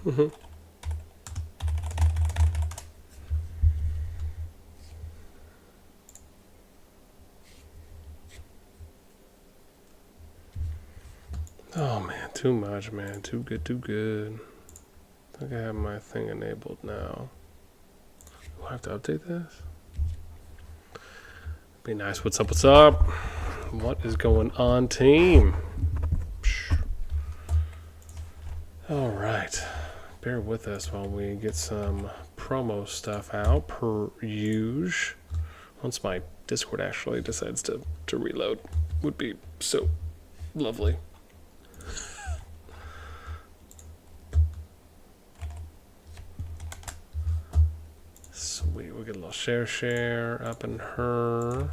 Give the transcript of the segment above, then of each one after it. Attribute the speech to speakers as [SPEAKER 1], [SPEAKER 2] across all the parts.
[SPEAKER 1] Oh man, too much, man. Too good, too good. I think I have my thing enabled now. Do I have to update this? Be nice. What's up? What's up? What is going on, team? All right. Bear with us while we get some promo stuff out per usual. Once my Discord actually decides to reload, would be so lovely. Sweet, we'll get a little share up in her.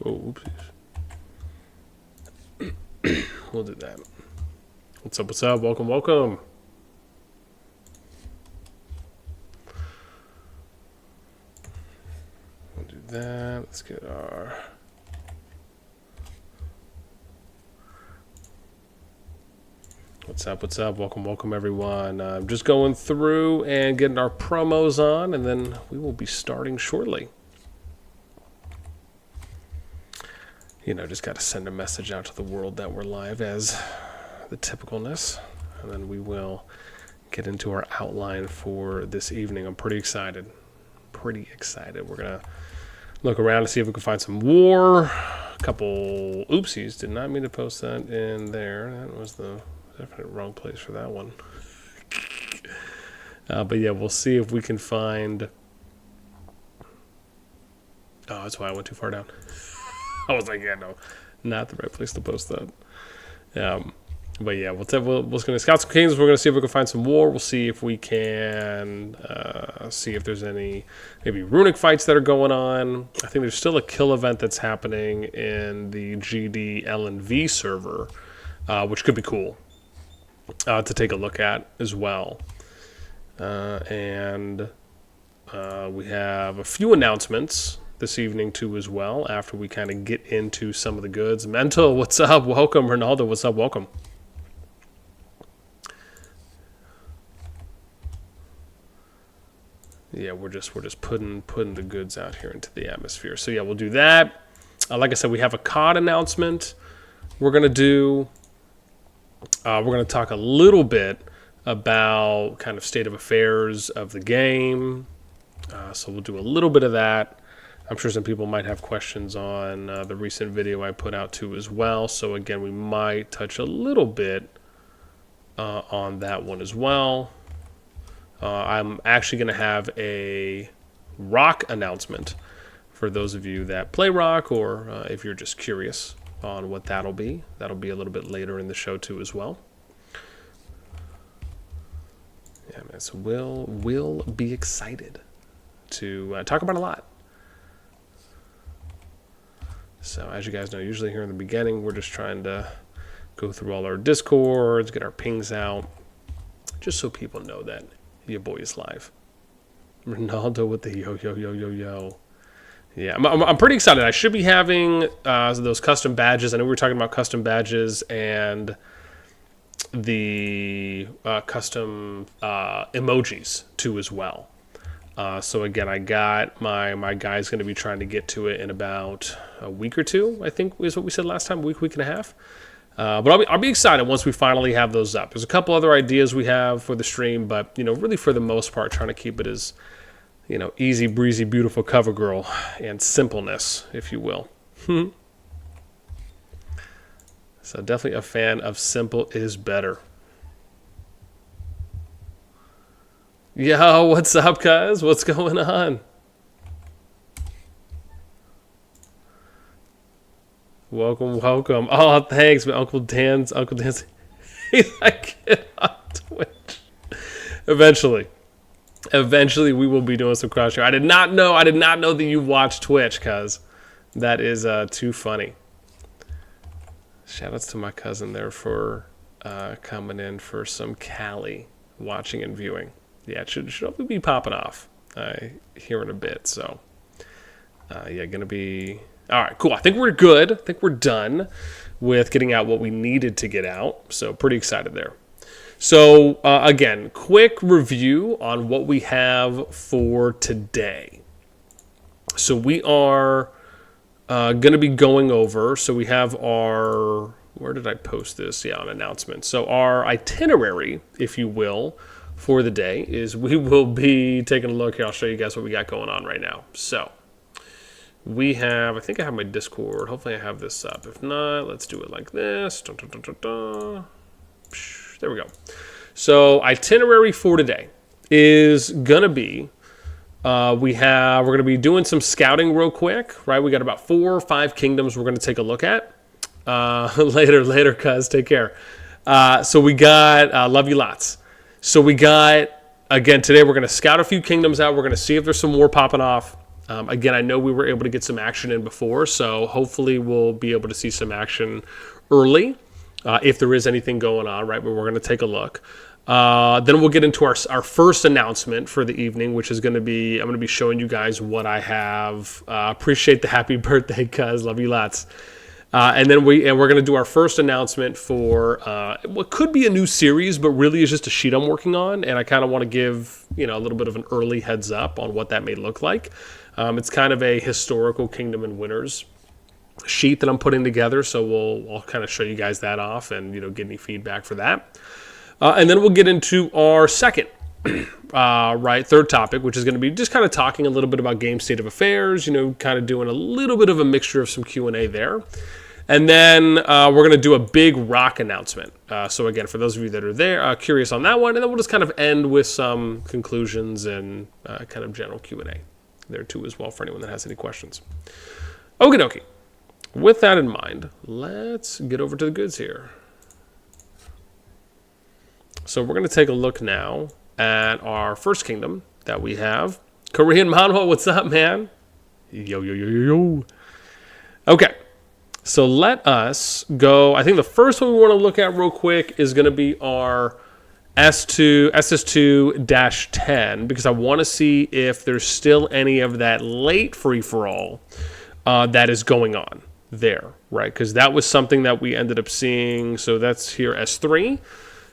[SPEAKER 1] Oh, oopsies. We'll do that. What's up? What's up? Welcome, welcome. We'll do that. Let's get our... What's up? What's up? Welcome, welcome, everyone. I'm just going through and getting our promos on, and then we will be starting shortly. You know, just got to send a message out to the world that we're live as the typicalness, and then we will get into our outline for this evening. I'm pretty excited. Pretty excited. We're going to look around to see if we can find some war. A couple oopsies. Did not mean to post that in there. That was the definite wrong place for that one. But yeah, we'll see if we can find... Oh, that's why I went too far down. I was like, yeah, no, not the right place to post that. But yeah, we're going to scout some kings. We're going to see if we can find some war. We'll see if we can see if there's any maybe runic fights that are going on. I think there's still a kill event that's happening in the GD LNV server, which could be cool to take a look at as well. And we have a few announcements this evening too as well, after we kind of get into some of the goods. Mental, what's up? Welcome. Ronaldo, what's up? Welcome. Yeah, we're just putting the goods out here into the atmosphere. So yeah, we'll do that. Like I said, we have a COD announcement we're gonna do. We're gonna talk a little bit about kind of state of affairs of the game. So we'll do a little bit of that. I'm sure some people might have questions on the recent video I put out too as well. So again, we might touch a little bit on that one as well. I'm actually going to have a RoK announcement for those of you that play RoK, or if you're just curious on what that'll be. That'll be a little bit later in the show too as well. Yeah, man, so we'll be excited to talk about a lot. So as you guys know, usually here in the beginning, we're just trying to go through all our Discords, get our pings out, just so people know that your boy is live. Ronaldo with the yo. Yeah, I'm pretty excited. I should be having those custom badges. I know we were talking about custom badges and the custom emojis too as well. So again, I got my guy's going to be trying to get to it in about a week or two, I think is what we said last time, week and a half. But I'll be excited once we finally have those up. There's a couple other ideas we have for the stream, but you know, really for the most part, trying to keep it as, you know, easy breezy, beautiful cover girl and simpleness, if you will. So definitely a fan of simple is better. Yo, what's up, guys? What's going on? Welcome. Oh, thanks, man. Uncle Dan's. He's like, get on Twitch. Eventually. Eventually, we will be doing some cross share. I did not know that you watch Twitch, cuz that is too funny. Shout outs to my cousin there for coming in for some Cali watching and viewing. Yeah, it should hopefully be popping off here in a bit. So, yeah, gonna be all right. Cool. I think we're good. I think we're done with getting out what we needed to get out. So, pretty excited there. So, again, quick review on what we have for today. So, we are going to be going over. So, we have our, where did I post this? Yeah, on announcements. So, our itinerary, if you will, for the day is we will be taking a look here. I'll show you guys what we got going on right now. So, we have, I think I have my Discord. Hopefully, I have this up. If not, let's do it like this. Dun, dun, dun, dun, dun. There we go. So itinerary for today is gonna be we're gonna be doing some scouting real quick, right? We got about 4 or 5 kingdoms we're gonna take a look at later, cuz take care. So we got love you lots. So we got again today we're gonna scout a few kingdoms out. We're gonna see if there's some more popping off. Again, I know we were able to get some action in before, so hopefully we'll be able to see some action early. If there is anything going on, right, but we're going to take a look. Then we'll get into our first announcement for the evening, which is going to be, I'm going to be showing you guys what I have. Appreciate the happy birthday, cuz. Love you lots. And then we're going to do our first announcement for what could be a new series, but really is just a sheet I'm working on. And I kind of want to give, a little bit of an early heads up on what that may look like. It's kind of a historical Kingdom and Winners sheet that I'm putting together, so I'll kind of show you guys that off and get any feedback for that, and then we'll get into our second third topic, which is going to be just kind of talking a little bit about game state of affairs, kind of doing a little bit of a mixture of some Q&A there, and then we're going to do a big RoK announcement. So again, for those of you that are there curious on that one, and then we'll just kind of end with some conclusions and kind of general Q&A there too as well for anyone that has any questions. Okie dokie. With that in mind, let's get over to the goods here. So we're going to take a look now at our first kingdom that we have. Korean Manhwa, what's up, man? Yo, yo, yo, yo, yo. Okay, so let us go. I think the first one we want to look at real quick is going to be our SS2-10, because I want to see if there's still any of that late free-for-all that is going on there, right? Because that was something that we ended up seeing. So that's here S3.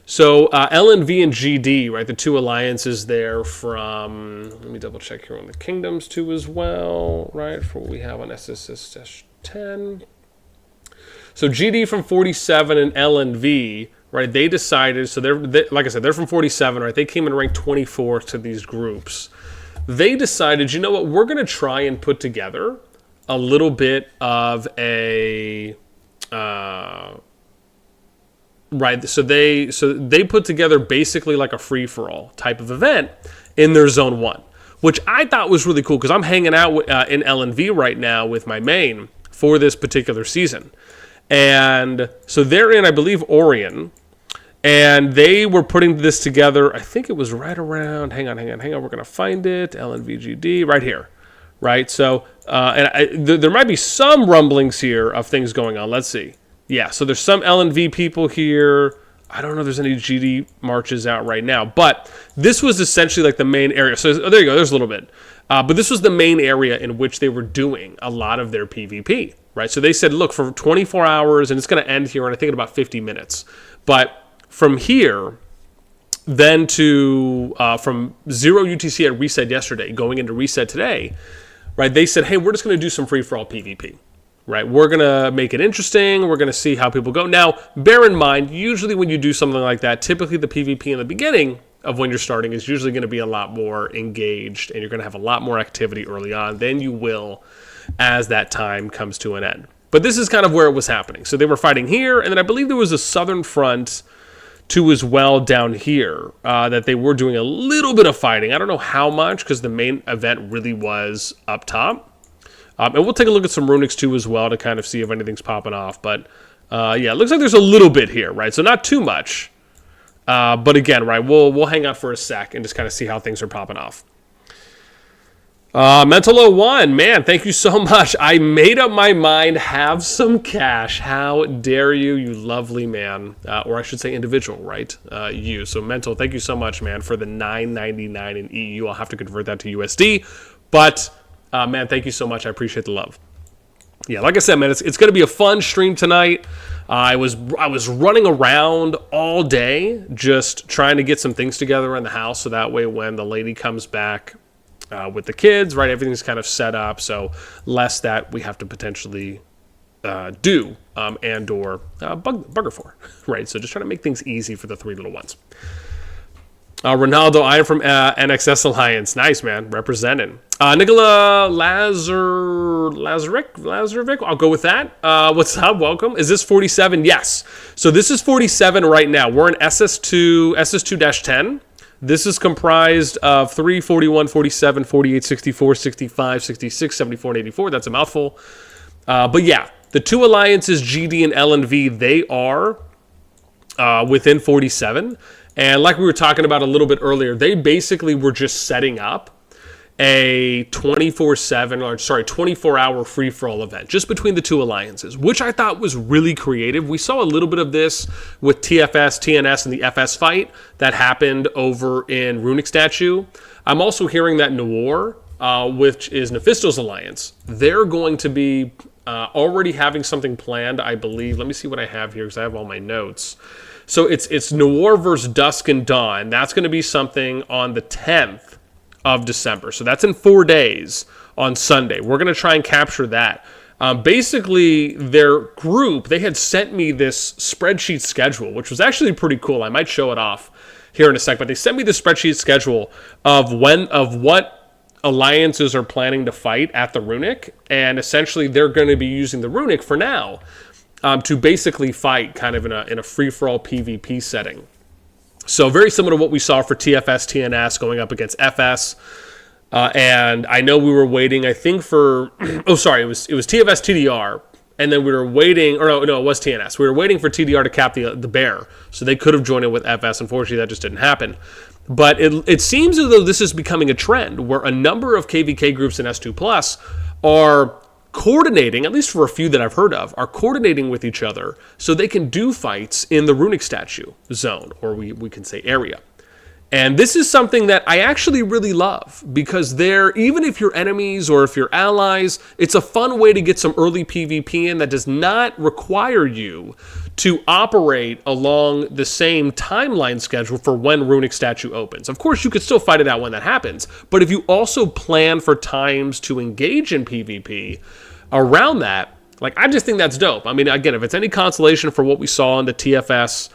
[SPEAKER 1] So LNV and GD, right? The two alliances there from, let me double check here on the kingdoms too as well, right? For what we have on SS10. So GD from 47 and LNV, right? They decided, so like I said, they're from 47, right? They came in ranked 24th to these groups. They decided, you know what? We're going to try and put together a little bit of a right. So they put together basically like a free for all type of event in their zone 1, which I thought was really cool because I'm hanging out in LNV right now with my main for this particular season, and so they're in, I believe, Orion, and they were putting this together. I think it was right around. Hang on. We're gonna find it. LNVGD right here. Right, so there might be some rumblings here of things going on. Let's see. Yeah, so there's some LNV people here. I don't know if there's any GD marches out right now, but this was essentially like the main area. So there you go, there's a little bit. But this was the main area in which they were doing a lot of their PvP, right? So they said, look, for 24 hours, and it's going to end here in, I think, in about 50 minutes. But from here, then to from 0 UTC at reset yesterday, going into reset today, right, they said, hey, we're just going to do some free-for-all PvP, right? We're going to make it interesting. We're going to see how people go. Now, bear in mind, usually when you do something like that, typically the PvP in the beginning of when you're starting is usually going to be a lot more engaged, and you're going to have a lot more activity early on than you will as that time comes to an end. But this is kind of where it was happening. So they were fighting here, and then I believe there was a southern front too as well down here that they were doing a little bit of fighting. I don't know how much, because the main event really was up top. And we'll take a look at some runics too as well to kind of see if anything's popping off. But yeah, it looks like there's a little bit here, right? So not too much. But again, right, we'll hang out for a sec and just kind of see how things are popping off. Mental 01, man, thank you so much. I made up my mind, have some cash. How dare you, you lovely man. Or I should say individual, right? You. So Mental, thank you so much, man, for the $9.99 in EU. I'll have to convert that to USD. But, man, thank you so much. I appreciate the love. Yeah, like I said, man, it's going to be a fun stream tonight. I was running around all day just trying to get some things together in the house so that way when the lady comes back with the kids, right, everything's kind of set up, so less that we have to potentially do and or bugger for, right? So just trying to make things easy for the three little ones. Ronaldo, I am from NXS Alliance. Nice, man. Representing. Nicola Lazarevic. I'll go with that. What's up? Welcome. Is this 47? Yes. So this is 47 right now. We're in SS2-10. This is comprised of 3, 41, 47, 48, 64, 65, 66, 74, and 84. That's a mouthful. But yeah, the two alliances, GD and LNV, they are within 47. And like we were talking about a little bit earlier, they basically were just setting up a 24-hour free-for-all event just between the two alliances, which I thought was really creative. We saw a little bit of this with TFS, TNS, and the FS fight that happened over in Runic Statue. I'm also hearing that Noir, which is Nephisto's alliance, they're going to be already having something planned, I believe. Let me see what I have here because I have all my notes. So it's Noir versus Dusk and Dawn. That's going to be something on the 10th of December. So that's in 4 days on Sunday. We're going to try and capture that. Basically, their group, they had sent me this spreadsheet schedule, which was actually pretty cool. I might show it off here in a sec, but they sent me the spreadsheet schedule of what alliances are planning to fight at the Runic, and essentially they're going to be using the Runic for now. To basically fight kind of in a free-for-all PvP setting. So very similar to what we saw for TFS, TNS going up against FS. And I know we were waiting, I think for, it was TFS, TDR, and then we were waiting, or no, it was TNS. We were waiting for TDR to cap the bear, so they could have joined in with FS. Unfortunately, that just didn't happen. But it seems as though this is becoming a trend where a number of KVK groups in S2 Plus are coordinating, at least for a few that I've heard of, are coordinating with each other so they can do fights in the Runic Statue zone, or we can say area. And this is something that I actually really love because even if you're enemies or if you're allies, it's a fun way to get some early PvP in that does not require you to operate along the same timeline schedule for when Runic Statue opens. Of course, you could still fight it out when that happens, but if you also plan for times to engage in PvP around that, I just think that's dope. I mean, again, if it's any consolation for what we saw in the TFS,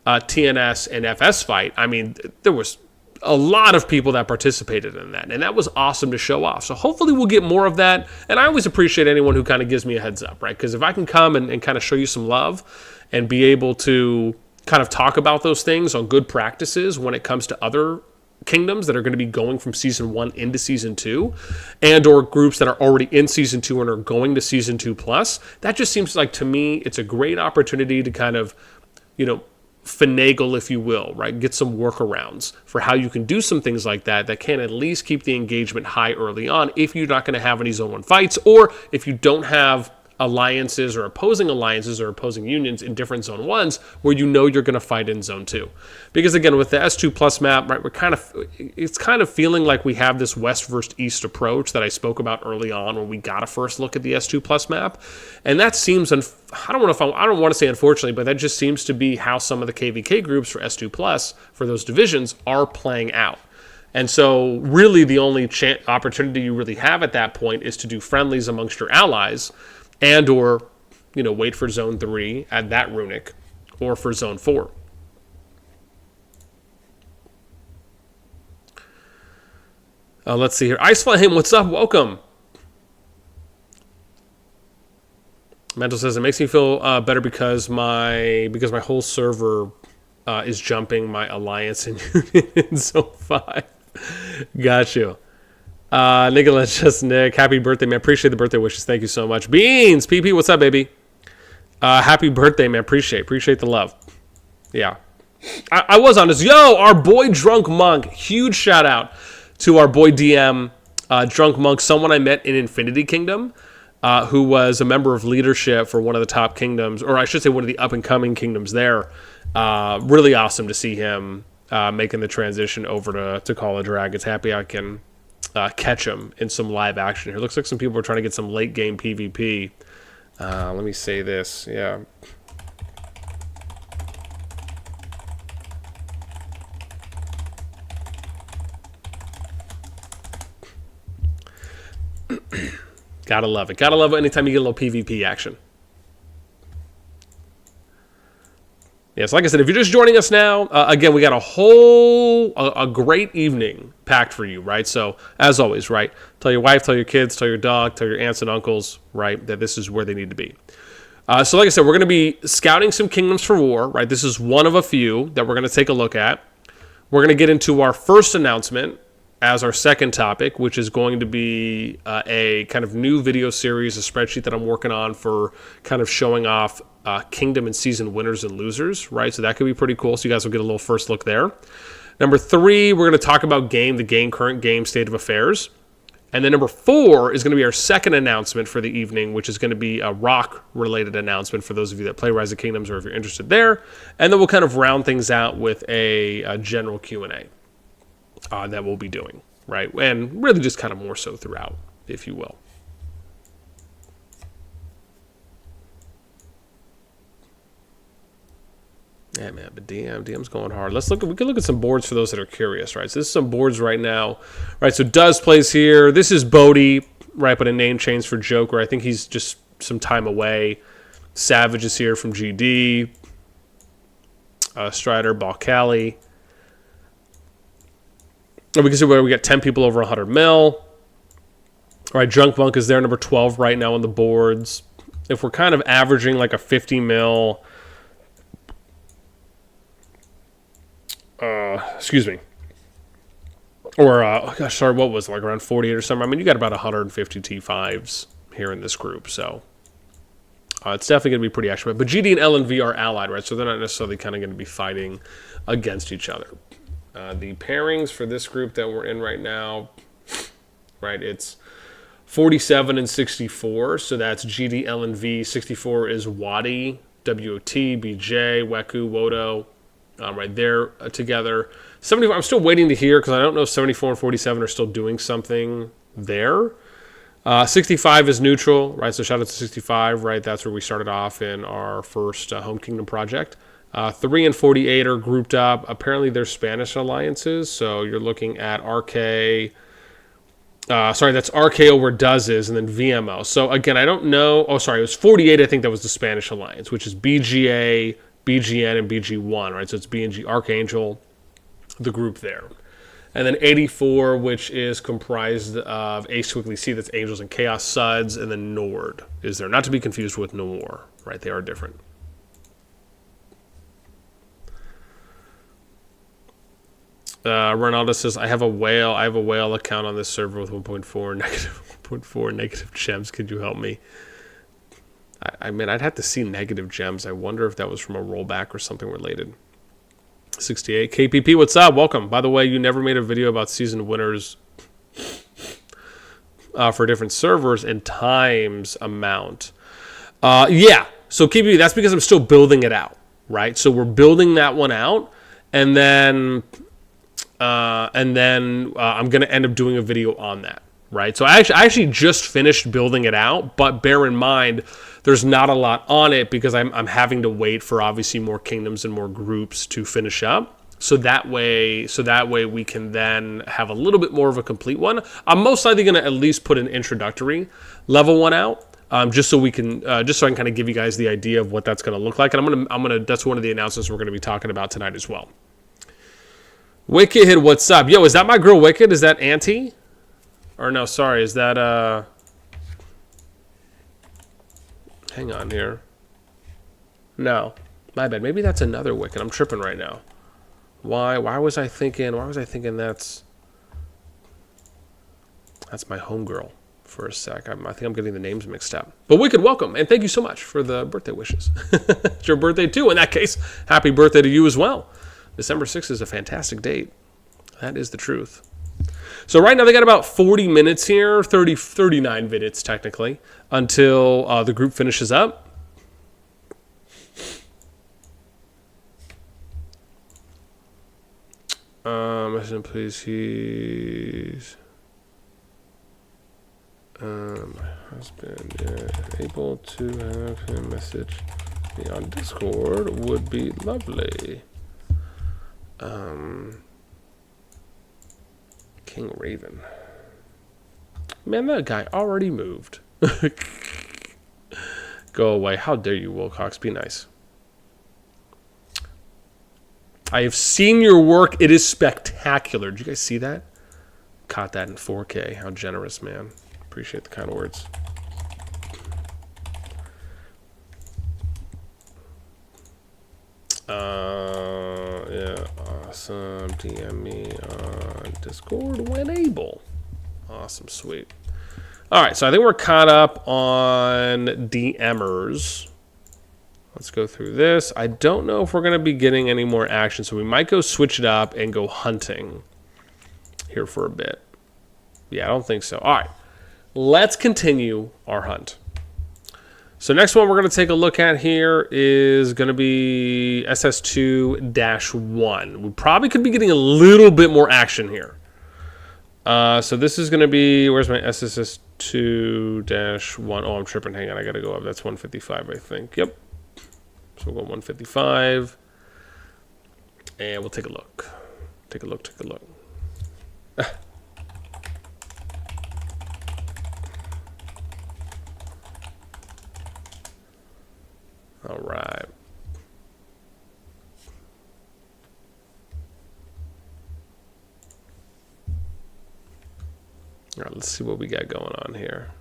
[SPEAKER 1] TNS, and FS fight, I mean, there was a lot of people that participated in that, and that was awesome to show off. So hopefully we'll get more of that, and I always appreciate anyone who kind of gives me a heads up, right? Because if I can come and kind of show you some love and be able to kind of talk about those things on good practices when it comes to other kingdoms that are going to be going from Season 1 into Season 2, and or groups that are already in Season 2 and are going to Season 2 Plus, that just seems like, to me, it's a great opportunity to kind of, finagle, if you will, right? Get some workarounds for how you can do some things like that can at least keep the engagement high early on if you're not going to have any Zone 1 fights, or if you don't have alliances or opposing unions in different Zone 1s where you're going to fight in Zone 2. Because again, with the S2 Plus map, right, it's kind of feeling like we have this West versus East approach that I spoke about early on when we got a first look at the S2 Plus map. And that seems, I don't want to say unfortunately, but that just seems to be how some of the KVK groups for S2 Plus, for those divisions, are playing out. And so really the only opportunity you really have at that point is to do friendlies amongst your allies, and or, wait for Zone 3 at that Runic, or for Zone 4. Let's see here. Iceflame, what's up? Welcome. Mental says, it makes me feel better because my whole server is jumping my alliance and union in Zone 5. Got you. Nicholas, just Nick, happy birthday, man. Appreciate the birthday wishes. Thank you so much. Beans, PP, what's up, baby? Happy birthday, man. Appreciate the love. Yeah. I was honest. Yo, our boy Drunk Monk. Huge shout out to our boy DM, Drunk Monk, someone I met in Infinity Kingdom, who was a member of leadership for one of the top kingdoms, or I should say one of the up-and-coming kingdoms there. Really awesome to see him making the transition over to Call of Dragons. Happy I can catch him in some live action here. Looks like some people are trying to get some late-game PvP. Let me say this. Yeah. Gotta love it. Gotta love it anytime you get a little PvP action. Yeah, so like I said, if you're just joining us now, again, we got a great evening packed for you, right? So, as always, right, tell your wife, tell your kids, tell your dog, tell your aunts and uncles, right, that this is where they need to be. So, like I said, we're going to be scouting some Kingdoms for War, right? This is one of a few that we're going to take a look at. We're going to get into our first announcement as our second topic, which is going to be a kind of new video series, a spreadsheet that I'm working on for kind of showing off Kingdom and season winners and losers, right? So that could be pretty cool. So you guys will get a little first look there. Number 3, we're going to talk about current game state of affairs. And then number 4 is going to be our second announcement for the evening, which is going to be a RoK related announcement for those of you that play Rise of Kingdoms or if you're interested there. And then we'll kind of round things out with a general Q&A. That we'll be doing, right? And really just kind of more so throughout, if you will. Yeah, man, but DM's going hard. We can look at some boards for those that are curious, right? So this is some boards right now, right? So Duz plays here. This is Bodhi, right? But a name change for Joker. I think he's just some time away. Savage is here from GD. Strider, Balcali. We can see where we got 10 people over 100 mil. All right, Drunk Monk is there, number 12 right now on the boards. If we're kind of averaging like a 50 mil, excuse me, or gosh, sorry, what was it, like around 48 or something? I mean, you got about 150 T5s here in this group, so it's definitely going to be pretty action. But GD and LNV are allied, right? So they're not necessarily kind of going to be fighting against each other. The pairings for this group that we're in right now, right, it's 47 and 64. So that's GD, LNV. 64 is Wadi, WOT, BJ, Weku, Wodo, right there together. 74, I'm still waiting to hear because I don't know if 74 and 47 are still doing something there. 65 is neutral, right? So shout out to 65, right? That's where we started off in our first Home Kingdom project. 3 and 48 are grouped up. Apparently, they're Spanish alliances. So you're looking at RK. Sorry, that's RKO where Duz is, and then VMO. So again, I don't know. Oh, sorry, it was 48. I think that was the Spanish alliance, which is BGA, BGN, and BG1, right? So it's BNG Archangel, the group there. And then 84, which is comprised of Ace Quickly C, that's Angels and Chaos Suds, and then Nord is there. Not to be confused with Noir, right? They are different. Ronaldo says, I have a whale account on this server with 1.4 negative gems. Could you help me? I mean, I'd have to see negative gems. I wonder if that was from a rollback or something related. 68. KPP, what's up? Welcome. By the way, you never made a video about season winners for different servers and times amount. Yeah. So KPP, that's because I'm still building it out, right? So we're building that one out, and then I'm going to end up doing a video on that, right? So I actually just finished building it out, but bear in mind, there's not a lot on it because I'm having to wait for obviously more kingdoms and more groups to finish up. So that way we can then have a little bit more of a complete one. I'm most likely going to at least put an introductory level one out. Just so I can kind of give you guys the idea of what that's going to look like. And I'm gonna that's one of the announcements we're going to be talking about tonight as well. Wicked, what's up? Yo, is that my girl Wicked? Is that Auntie? Or no, sorry, is that hang on here. No, my bad. Maybe that's another Wicked. I'm tripping right now. Why was I thinking that's my homegirl for a sec. I think I'm getting the names mixed up. But Wicked, welcome, and thank you so much for the birthday wishes. It's your birthday too, in that case. Happy birthday to you as well. December 6th is a fantastic date. That is the truth. So right now they got about 40 minutes here, 39 minutes technically, until the group finishes up. Please, he's my husband able to have him message me on Discord would be lovely. King Raven. Man, that guy already moved. Go away. How dare you, Wilcox? Be nice. I have seen your work. It is spectacular. Did you guys see that? Caught that in 4K. How generous, man. Appreciate the kind words. Yeah, awesome. DM me on Discord when able. Awesome, sweet. All right, so I think we're caught up on DMers. Let's go through this. I don't know if we're going to be getting any more action, so we might go switch it up and go hunting here for a bit. Yeah, I don't think so. All right, let's continue our hunt. So next one we're going to take a look at here is going to be SS2-1. We probably could be getting a little bit more action here. So this is going to be, where's my SS2-1? Oh, I'm tripping. Hang on, I got to go up. That's 155, I think. Yep. So we'll go 155. And we'll take a look. Take a look, take a look. All right. All right, let's see what we got going on here.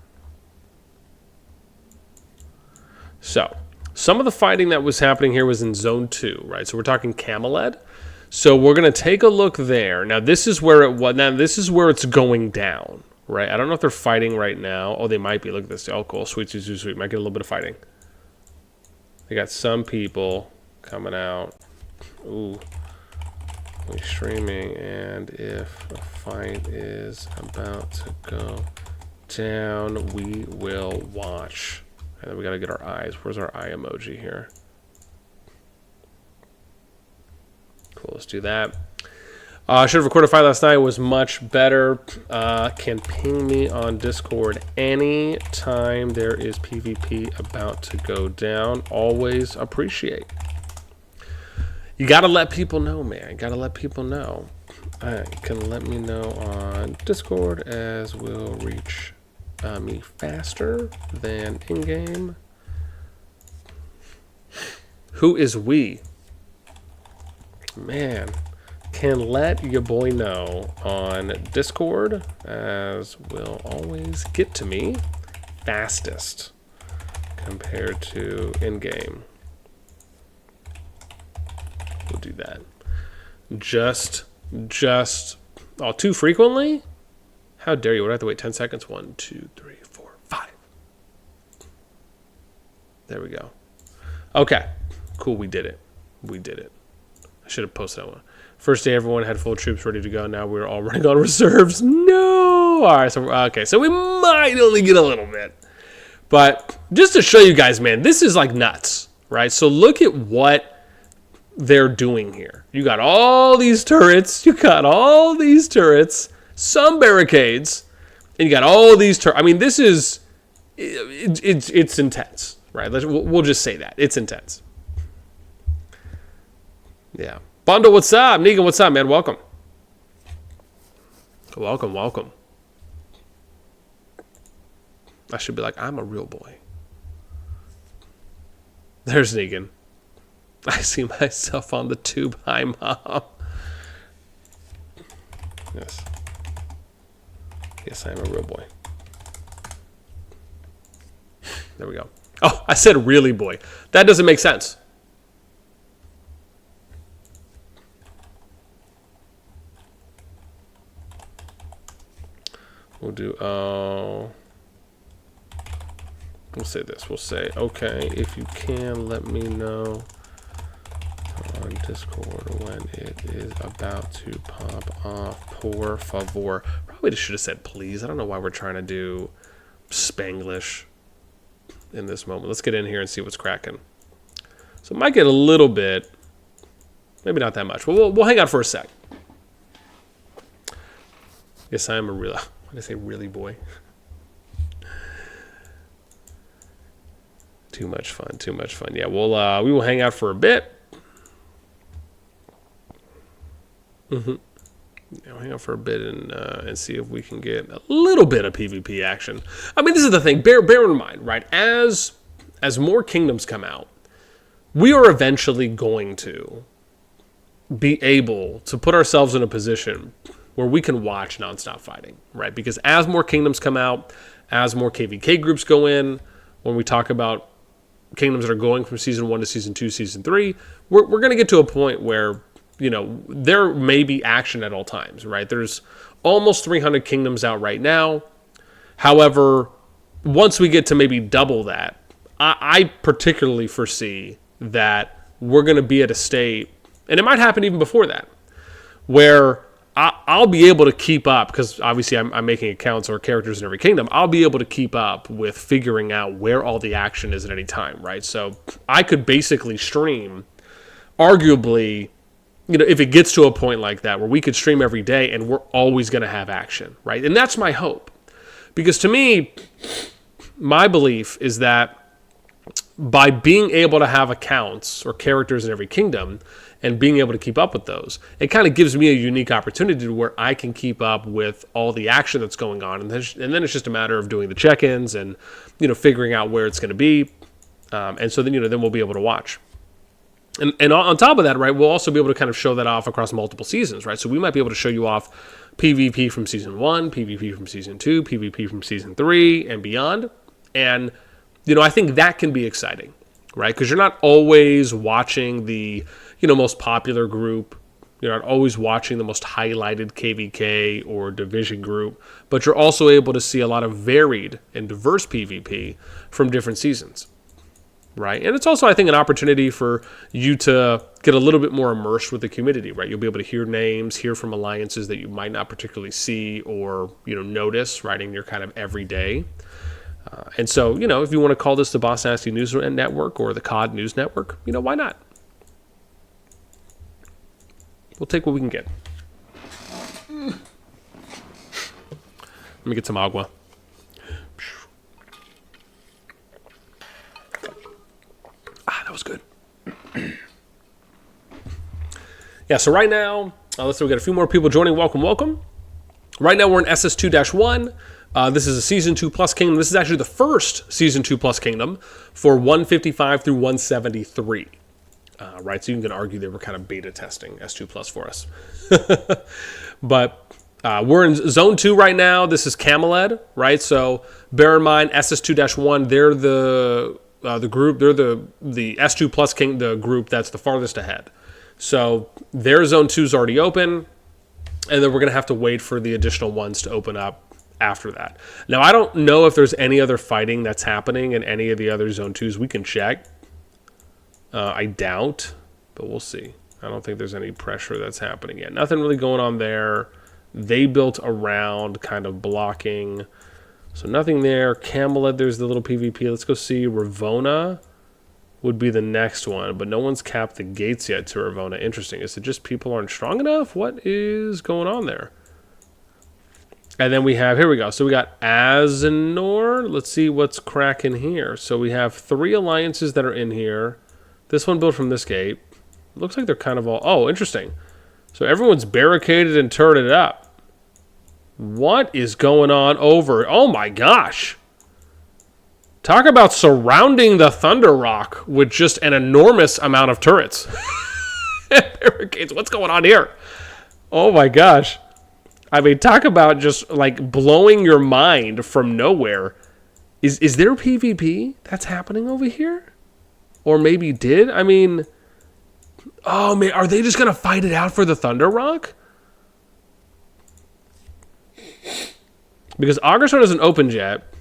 [SPEAKER 1] So, some of the fighting that was happening here was in Zone 2, right? So we're talking Camelot. So we're going to take a look there. Now, this is where it was. Now, this is where it's going down, right? I don't know if they're fighting right now. Oh, they might be. Look at this. Oh, cool. Sweet, sweet, sweet, sweet. Might get a little bit of fighting. They got some people coming out. Ooh. We're streaming, and if a fight is about to go down, we will watch. And then we got to get our eyes. Where's our eye emoji here? Cool, let's do that. I should have recorded a fight last night. It was much better. Can ping me on Discord anytime there is PvP about to go down. Always appreciate. You got to let people know, man. You got to let people know. You can let me know on Discord as will reach me faster than in-game. Who is we? Man. Can let your boy know on Discord as will always get to me fastest compared to in-game. We'll do that. Just, oh, too frequently? How dare you? Would I have to wait 10 seconds? 1, 2, 3, 4, 5. There we go. Okay. Cool, we did it. We did it. I should have posted that one. First day, everyone had full troops ready to go. Now we're all running on reserves. No! All right, so, okay. So we might only get a little bit. But just to show you guys, man, this is like nuts, right? So look at what they're doing here. You got all these turrets. You got all these turrets. Some barricades. And you got all these turrets. I mean, this is... It's intense, right? We'll just say that. It's intense. Yeah. Bundle, what's up? Negan, what's up, man? Welcome. Welcome, welcome. I should be like, I'm a real boy. There's Negan. I see myself on the tube. Hi, Mom. Yes. Yes, I am a real boy. There we go. Oh, I said really boy. That doesn't make sense. We'll do, oh, we'll say this. We'll say, okay, if you can, let me know on Discord when it is about to pop off. Por favor. Probably just should have said please. I don't know why we're trying to do Spanglish in this moment. Let's get in here and see what's cracking. So it might get a little bit, maybe not that much. We'll hang out for a sec. Yes, I am a real, what did I say, really boy? Too much fun, too much fun. Yeah, we will hang out for a bit. Yeah, we'll hang out for a bit and see if we can get a little bit of PvP action. I mean, this is the thing. Bear in mind, right? As more kingdoms come out, we are eventually going to be able to put ourselves in a position where we can watch nonstop fighting, right? Because as more kingdoms come out, as more KVK groups go in, when we talk about kingdoms that are going from season 1 to season 2, season 3, we're going to get to a point where, you know, there may be action at all times, right? There's almost 300 kingdoms out right now. However, once we get to maybe double that, I particularly foresee that we're going to be at a state, and it might happen even before that, where I'll be able to keep up, because obviously I'm making accounts or characters in every kingdom. I'll be able to keep up with figuring out where all the action is at any time, right? So I could basically stream, arguably, you know, if it gets to a point like that where we could stream every day and we're always going to have action, right? And that's my hope. Because to me, my belief is that by being able to have accounts or characters in every kingdom and being able to keep up with those, it kind of gives me a unique opportunity to where I can keep up with all the action that's going on. And then it's just a matter of doing the check-ins and, you know, figuring out where it's going to be. And so then, you know, then we'll be able to watch. And on top of that, right, we'll also be able to kind of show that off across multiple seasons, right? So we might be able to show you off PvP from season 1, PvP from season 2, PvP from season 3, and beyond. And, you know, I think that can be exciting, right? Because you're not always watching the, you know, most popular group. You're not always watching the most highlighted KVK or division group, but you're also able to see a lot of varied and diverse PvP from different seasons. Right. And it's also, I think, an opportunity for you to get a little bit more immersed with the community, right? You'll be able to hear names, hear from alliances that you might not particularly see or, you know, notice, right, in your kind of everyday. And so, you know, if you want to call this the Boss Nasty News Network or the CoD News Network, you know, why not? We'll take what we can get. Let me get some agua. That was good. Yeah, so right now, let's see, we got a few more people joining. Welcome, welcome. Right now we're in SS2-1. This is a Season 2 Plus Kingdom. This is actually the first Season 2 Plus Kingdom for 155 through 173. Right, so you can argue they were kind of beta testing S2 Plus for us. But we're in Zone 2 right now. This is Camelid, right? So bear in mind, SS2-1, they're the group, they're the S2 Plus King, the group that's the farthest ahead. So their Zone 2 is already open, and then we're going to have to wait for the additional ones to open up after that. Now, I don't know if there's any other fighting that's happening in any of the other Zone 2s. We can check. I doubt, but we'll see. I don't think there's any pressure that's happening yet. Nothing really going on there. They built around kind of blocking. So nothing there. Camelid, there's the little PvP. Let's go see. Ravona would be the next one, but no one's capped the gates yet to Ravona. Interesting. Is it just people aren't strong enough? What is going on there? And then we have, here we go. So we got Azinor. Let's see what's cracking here. So we have 3 alliances that are in here. This one built from this gate. Looks like they're kind of all, oh, interesting. So everyone's barricaded and turreted up. What is going on over? Oh my gosh. Talk about surrounding the Thunder Rock with just an enormous amount of turrets. Barricades. What's going on here? Oh my gosh. I mean, talk about just like blowing your mind from nowhere. Is there PvP that's happening over here? Or maybe did? I mean, oh man, are they just going to fight it out for the Thunder Rock? Because Augustone isn't opened yet.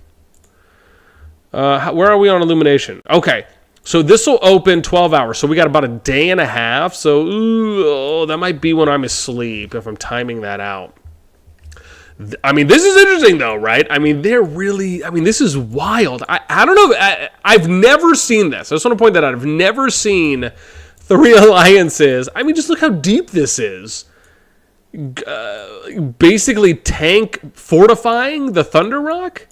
[SPEAKER 1] Where are we on illumination? Okay. So this will open 12 hours. So we got about a day and a half. So that might be when I'm asleep if I'm timing that out. I mean, this is interesting though, right? I mean, this is wild. I don't know. I've never seen this. I just want to point that out. I've never seen 3 alliances. I mean, just look how deep this is. Basically tank fortifying the Thunder Rock.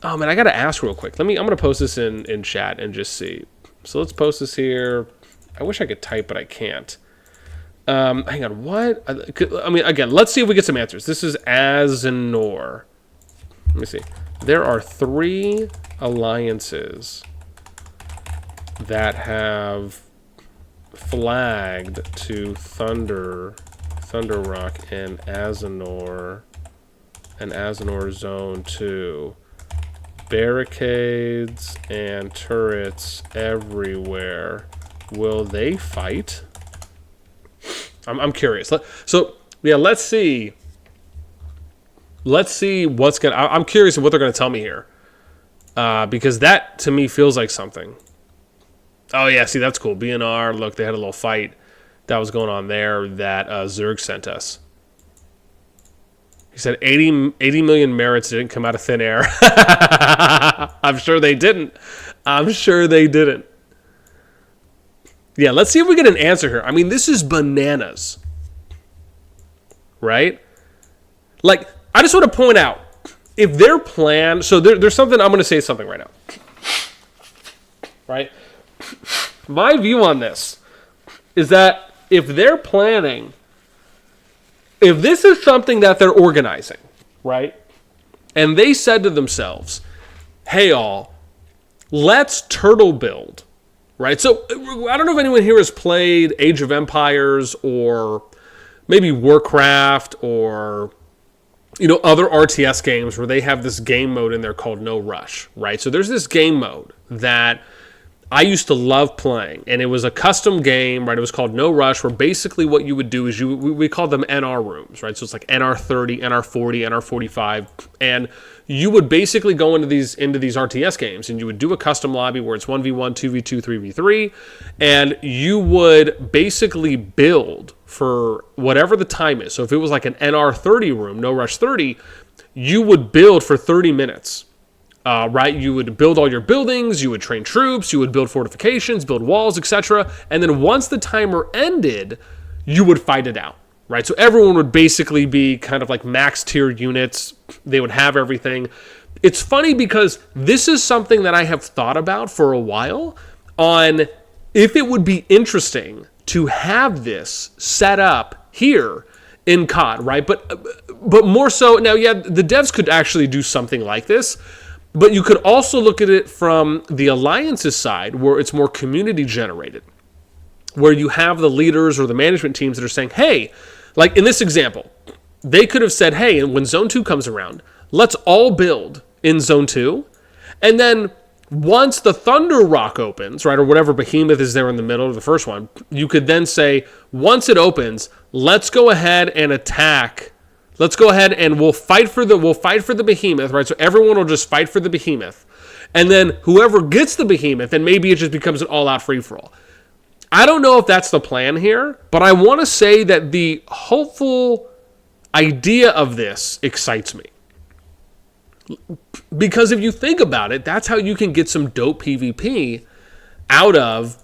[SPEAKER 1] Oh man, I gotta ask real quick. I'm gonna post this in chat and just see. So let's post this here. I wish I could type, but I can't. Hang on, what? I mean, again, let's see if we get some answers. This is Azenor. Let me see. There are 3 alliances that have flagged to Thunder Rock and Azenor Zone 2. Barricades and turrets everywhere. Will they fight? I'm curious. So yeah, let's see. Let's see what's gonna. I'm curious what they're gonna tell me here, because that to me feels like something. Oh yeah, see that's cool. BNR. Look, they had a little fight that was going on there that Zerg sent us. He said 80 million merits didn't come out of thin air. I'm sure they didn't. Yeah, let's see if we get an answer here. I mean, this is bananas. Right? Like, I just want to point out, if their plan... So there's something... I'm going to say something right now. Right? My view on this is that if they're planning... If this is something that they're organizing, right? And they said to themselves, hey, all, let's turtle build, right? So I don't know if anyone here has played Age of Empires or maybe Warcraft or, other RTS games where they have this game mode in there called No Rush, right? So there's this game mode that I used to love playing, and it was a custom game, right? It was called No Rush, where basically what you would do is we called them NR rooms, right? So it's like NR30, NR40, NR45, and you would basically go into these RTS games, and you would do a custom lobby where it's 1v1, 2v2, 3v3, and you would basically build for whatever the time is. So if it was like an NR30 room, No Rush 30, you would build for 30 minutes. Right, you would build all your buildings, you would train troops, you would build fortifications, build walls, etc. And then once the timer ended, you would fight it out, right? So everyone would basically be kind of like max tier units. They would have everything. It's funny because this is something that I have thought about for a while on if it would be interesting to have this set up here in COD, right? But more so, now, yeah, the devs could actually do something like this. But you could also look at it from the alliances side where it's more community generated, where you have the leaders or the management teams that are saying, hey, like in this example, they could have said, hey, and when Zone 2 comes around, let's all build in Zone 2. And then once the Thunder Rock opens, right, or whatever behemoth is there in the middle of the first one, you could then say, once it opens, let's go ahead and attack. Let's go ahead and we'll fight for the behemoth, right? So everyone will just fight for the behemoth. And then whoever gets the behemoth, then maybe it just becomes an all-out free-for-all. I don't know if that's the plan here, but I want to say that the hopeful idea of this excites me. Because if you think about it, that's how you can get some dope PvP out of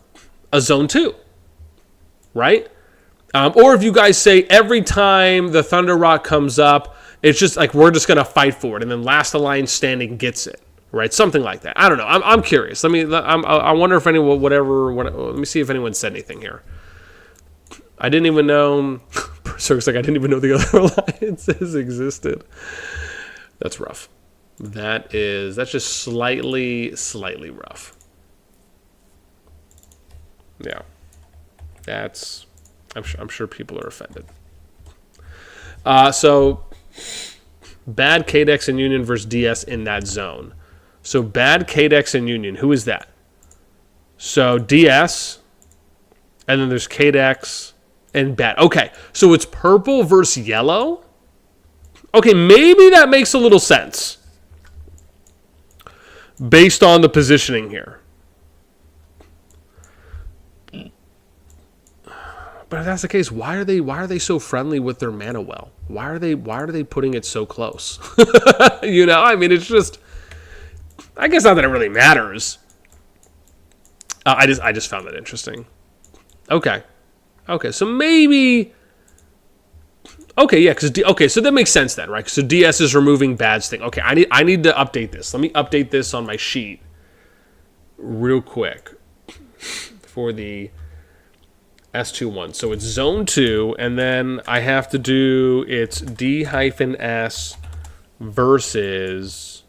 [SPEAKER 1] a Zone 2, right? Or if you guys say every time the Thunder Rock comes up, it's just like we're just going to fight for it, and then last alliance standing gets it, right? Something like that. I don't know. I'm curious. I wonder if anyone, let me see if anyone said anything here. I didn't even know. Berserk's like, I didn't even know the other alliances existed. That's rough. That's just slightly rough. Yeah. I'm sure people are offended. So bad KDEX and Union versus DS in that zone. So bad KDEX and Union, who is that? So DS, and then there's KDEX and bad. Okay, so it's purple versus yellow. Okay, maybe that makes a little sense. based on the positioning here. But if that's the case, why are they so friendly with their mana well? Why are they putting it so close? You know, I mean, it's just, I guess not that it really matters. I just found that interesting. Okay, so maybe. Okay, yeah, so that makes sense then, right? So DS is removing Bad's thing. Okay, I need to update this. Let me update this on my sheet real quick for the S21. So it's zone 2, and then I have to do it's D-S versus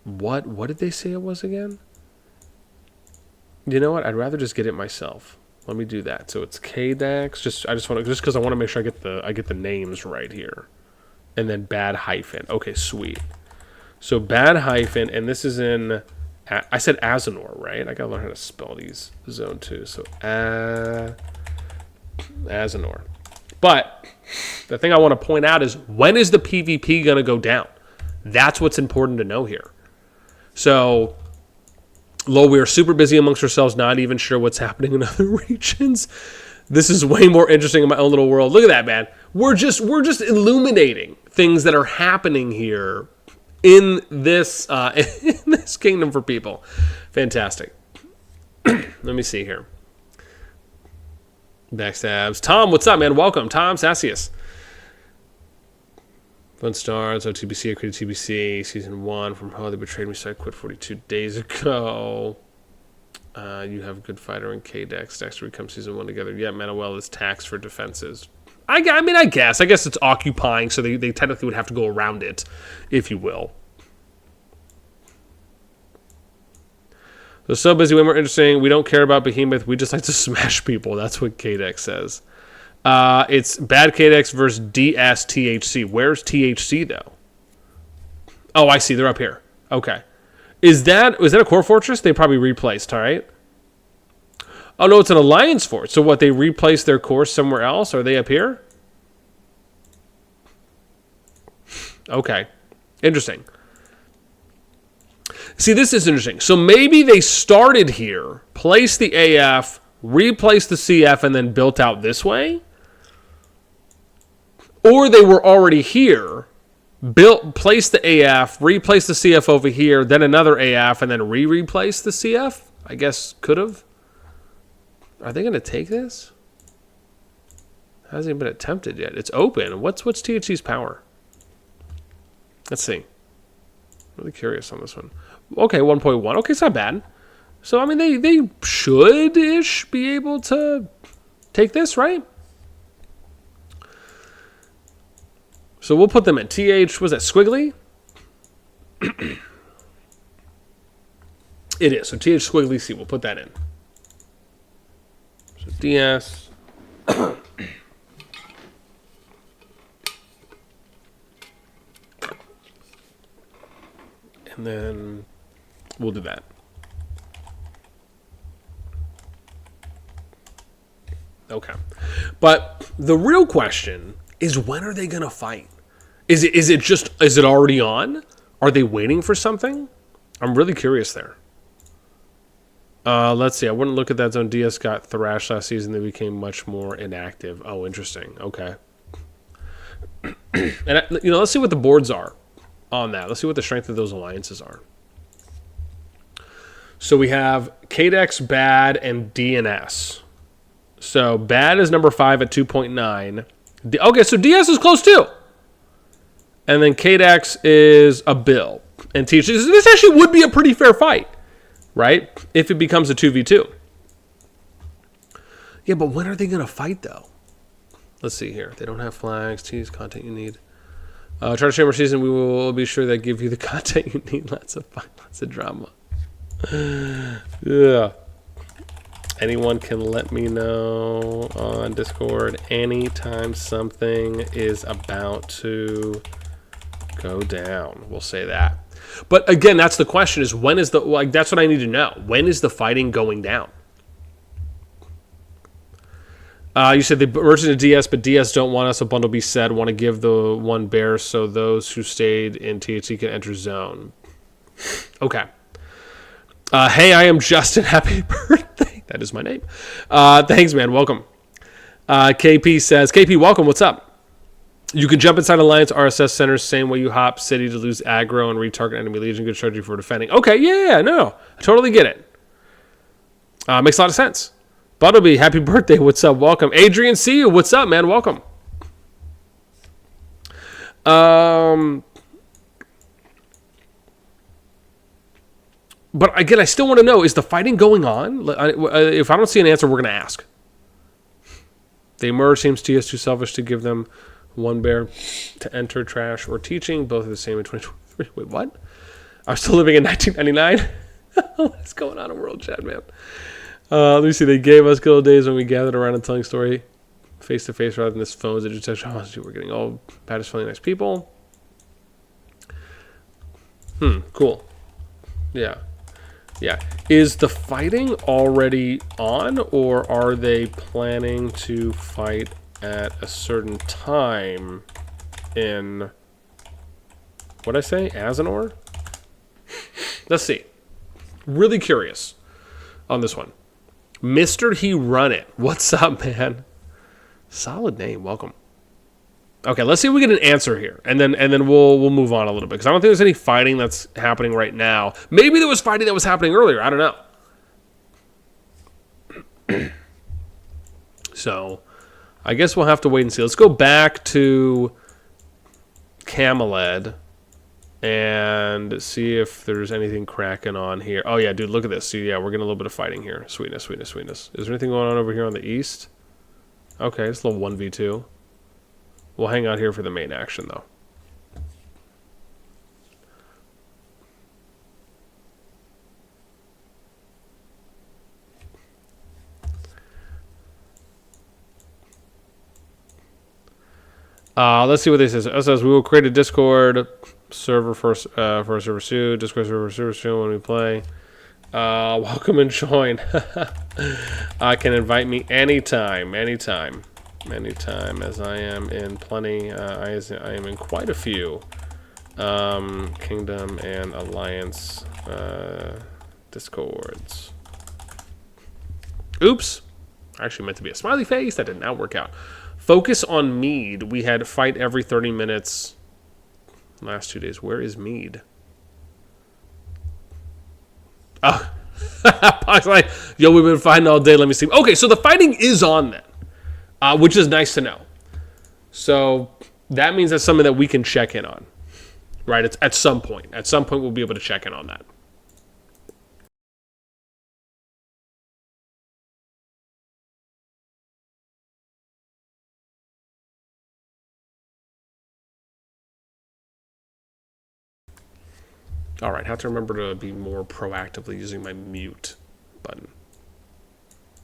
[SPEAKER 1] what did they say it was again? You know what? I'd rather just get it myself. Let me do that. So it's KDEX. Just because I want to make sure I get the names right here, and then bad hyphen. Okay, sweet. So bad hyphen, and this is in. I said Azanor, right? I gotta learn how to spell these. Zone 2. So Azanor. But the thing I want to point out is, when is the PvP gonna go down? That's what's important to know here. So, lol, we are super busy amongst ourselves, not even sure what's happening in other regions. This is way more interesting in my own little world. Look at that, man. We're just illuminating things that are happening here in this kingdom for people. Fantastic. Let me see here. Backstabs. Tom, what's up, man? Welcome. Tom Sassius. Fun stars. OTBC. I created TBC. Season 1 from Ho. They betrayed me, so I quit 42 days ago. You have a good fighter in KDEX. Dexter, we come season 1 together. Yeah, Manuel is taxed for defenses. I guess it's occupying, so they technically would have to go around it, if you will. So busy, way more interesting. We don't care about Behemoth. We just like to smash people. That's what KDEX says. It's bad KDEX versus DS THC. Where's THC, though? Oh, I see. They're up here. Okay. Was that a core fortress? They probably replaced, all right? Oh, no, it's an alliance fort. So what, they replaced their core somewhere else? Are they up here? Okay. Interesting. See, this is interesting. So maybe they started here, placed the AF, replaced the CF, and then built out this way? Or they were already here, placed the AF, replaced the CF over here, then another AF, and then replaced the CF? I guess could have. Are they going to take this? Hasn't even been attempted yet. It's open. What's THC's power? Let's see. Really curious on this one. Okay, 1.1. Okay, it's not bad. So, I mean, they should-ish be able to take this, right? So we'll put them at TH, was that squiggly? It is. So TH squiggly C, we'll put that in. So DS. And then we'll do that. Okay. But the real question is, when are they going to fight? Is it already on? Are they waiting for something? I'm really curious there. Let's see. I wouldn't look at that zone. DS got thrashed last season. They became much more inactive. Oh, interesting. Okay. And, let's see what the boards are on that. Let's see what the strength of those alliances are. So we have KDEX, Bad, and DNS. So Bad is number 5 at 2.9. Okay, so DS is close too. And then KDEX is a bill. And THC. This actually would be a pretty fair fight, right? If it becomes a 2v2. Yeah, but when are they going to fight, though? Let's see here. They don't have flags. Tease content you need. Charter Chamber season, we will be sure that give you the content you need. Lots of fun, lots of drama. Yeah. Anyone can let me know on Discord anytime something is about to go down. We'll say that. But again, that's the question: is when is that's what I need to know. When is the fighting going down? You said they merged into DS, but DS don't want us. A bundle be said. Want to give the one bear so those who stayed in THC can enter zone. Okay. Hey, I am Justin. Happy birthday. That is my name. Thanks, man. Welcome. KP says, KP, welcome. What's up? You can jump inside Alliance RSS centers same way you hop city to lose aggro and retarget enemy legion. Good strategy for defending. Okay, yeah, no. I totally get it. Makes a lot of sense. Buttleby, happy birthday. What's up? Welcome. Adrian, see you. What's up, man? Welcome. But again, I still want to know, is the fighting going on? If I don't see an answer, we're going to ask. They merge seems TS too selfish to give them one bear to enter trash or teaching. Both are the same in 2023. Wait, what? I'm still living in 1999? What's going on in World Chat, man? Let me see. They gave us good old days when we gathered around and telling story face-to-face rather than this phones. We're getting all bad as friendly nice people. Cool. Yeah. Yeah. Is the fighting already on, or are they planning to fight at a certain time in, what'd I say? Azenor? Let's see. Really curious on this one. Mr. He Run It. What's up, man? Solid name. Welcome. Okay, let's see if we get an answer here, and then we'll move on a little bit, because I don't think there's any fighting that's happening right now. Maybe there was fighting that was happening earlier. I don't know. So, I guess we'll have to wait and see. Let's go back to Camelid and see if there's anything cracking on here. Oh yeah, dude, look at this. See, yeah, we're getting a little bit of fighting here. Sweetness, sweetness, sweetness. Is there anything going on over here on the east? Okay, it's a little 1v2. We'll hang out here for the main action, though. Let's see what this says. It says we will create a Discord server for a server soon. Discord server soon when we play. Welcome and join. Can invite me anytime, anytime. Anytime, as I am in plenty. I am in quite a few Kingdom and Alliance Discords. Oops. Actually meant to be a smiley face. That did not work out. Focus on Mead. We had fight every 30 minutes last 2 days. Where is Mead? Oh. Pog's like, yo, we've been fighting all day. Let me see. Okay, so the fighting is on then. Which is nice to know. So that means that's something that we can check in on, right? It's at some point. At some point, we'll be able to check in on that. All right, have to remember to be more proactively using my mute button.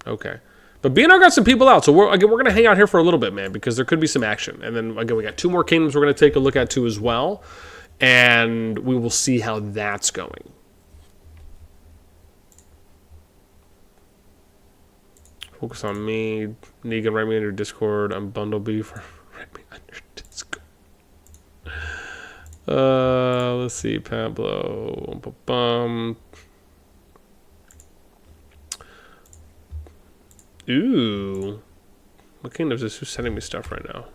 [SPEAKER 1] Okay. But BNR got some people out, so we're going to hang out here for a little bit, man, because there could be some action. And then, again, we got 2 more kingdoms we're going to take a look at, too, as well. And we will see how that's going. Focus on me. Negan, write me in your Discord. I'm Bundle Beef. Write me on your Discord. Let's see. Pablo. Ooh. What kingdom is this? Who's sending me stuff right now?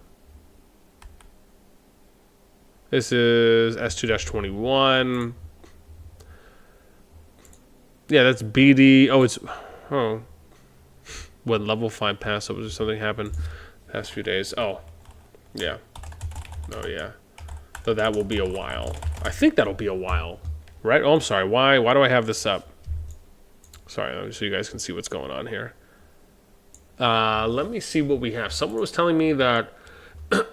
[SPEAKER 1] This is S2-21. Yeah, that's BD. Oh, it's... Oh. What, level 5 pass? Was there something happened past few days? Oh. Yeah. Oh, yeah. So that will be a while. I think that'll be a while. Right? Oh, I'm sorry. Why do I have this up? Sorry, so you guys can see what's going on here. Let me see what we have. Someone was telling me that,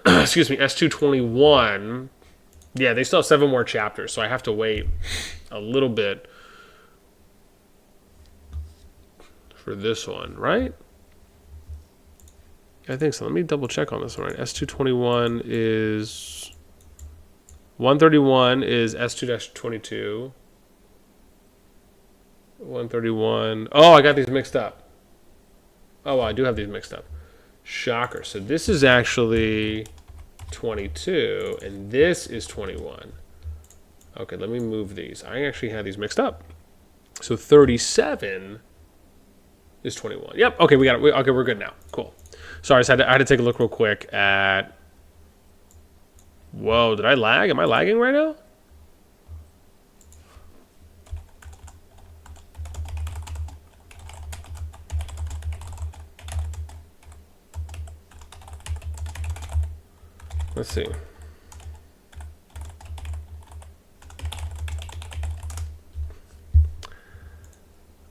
[SPEAKER 1] excuse me, S2-21, yeah, they still have 7 more chapters, so I have to wait a little bit for this one, right? I think so. Let me double check on this one, right? S2-21 is... 131 is S2-22. 131... Oh, I got these mixed up. Oh, I do have these mixed up. Shocker. So this is actually 22, and this is 21. Okay, let me move these. I actually had these mixed up. So 37 is 21. Yep. Okay, we got it. Okay, we're good now. Cool. Sorry, I had to take a look real quick at. Whoa, did I lag? Am I lagging right now? Let's see.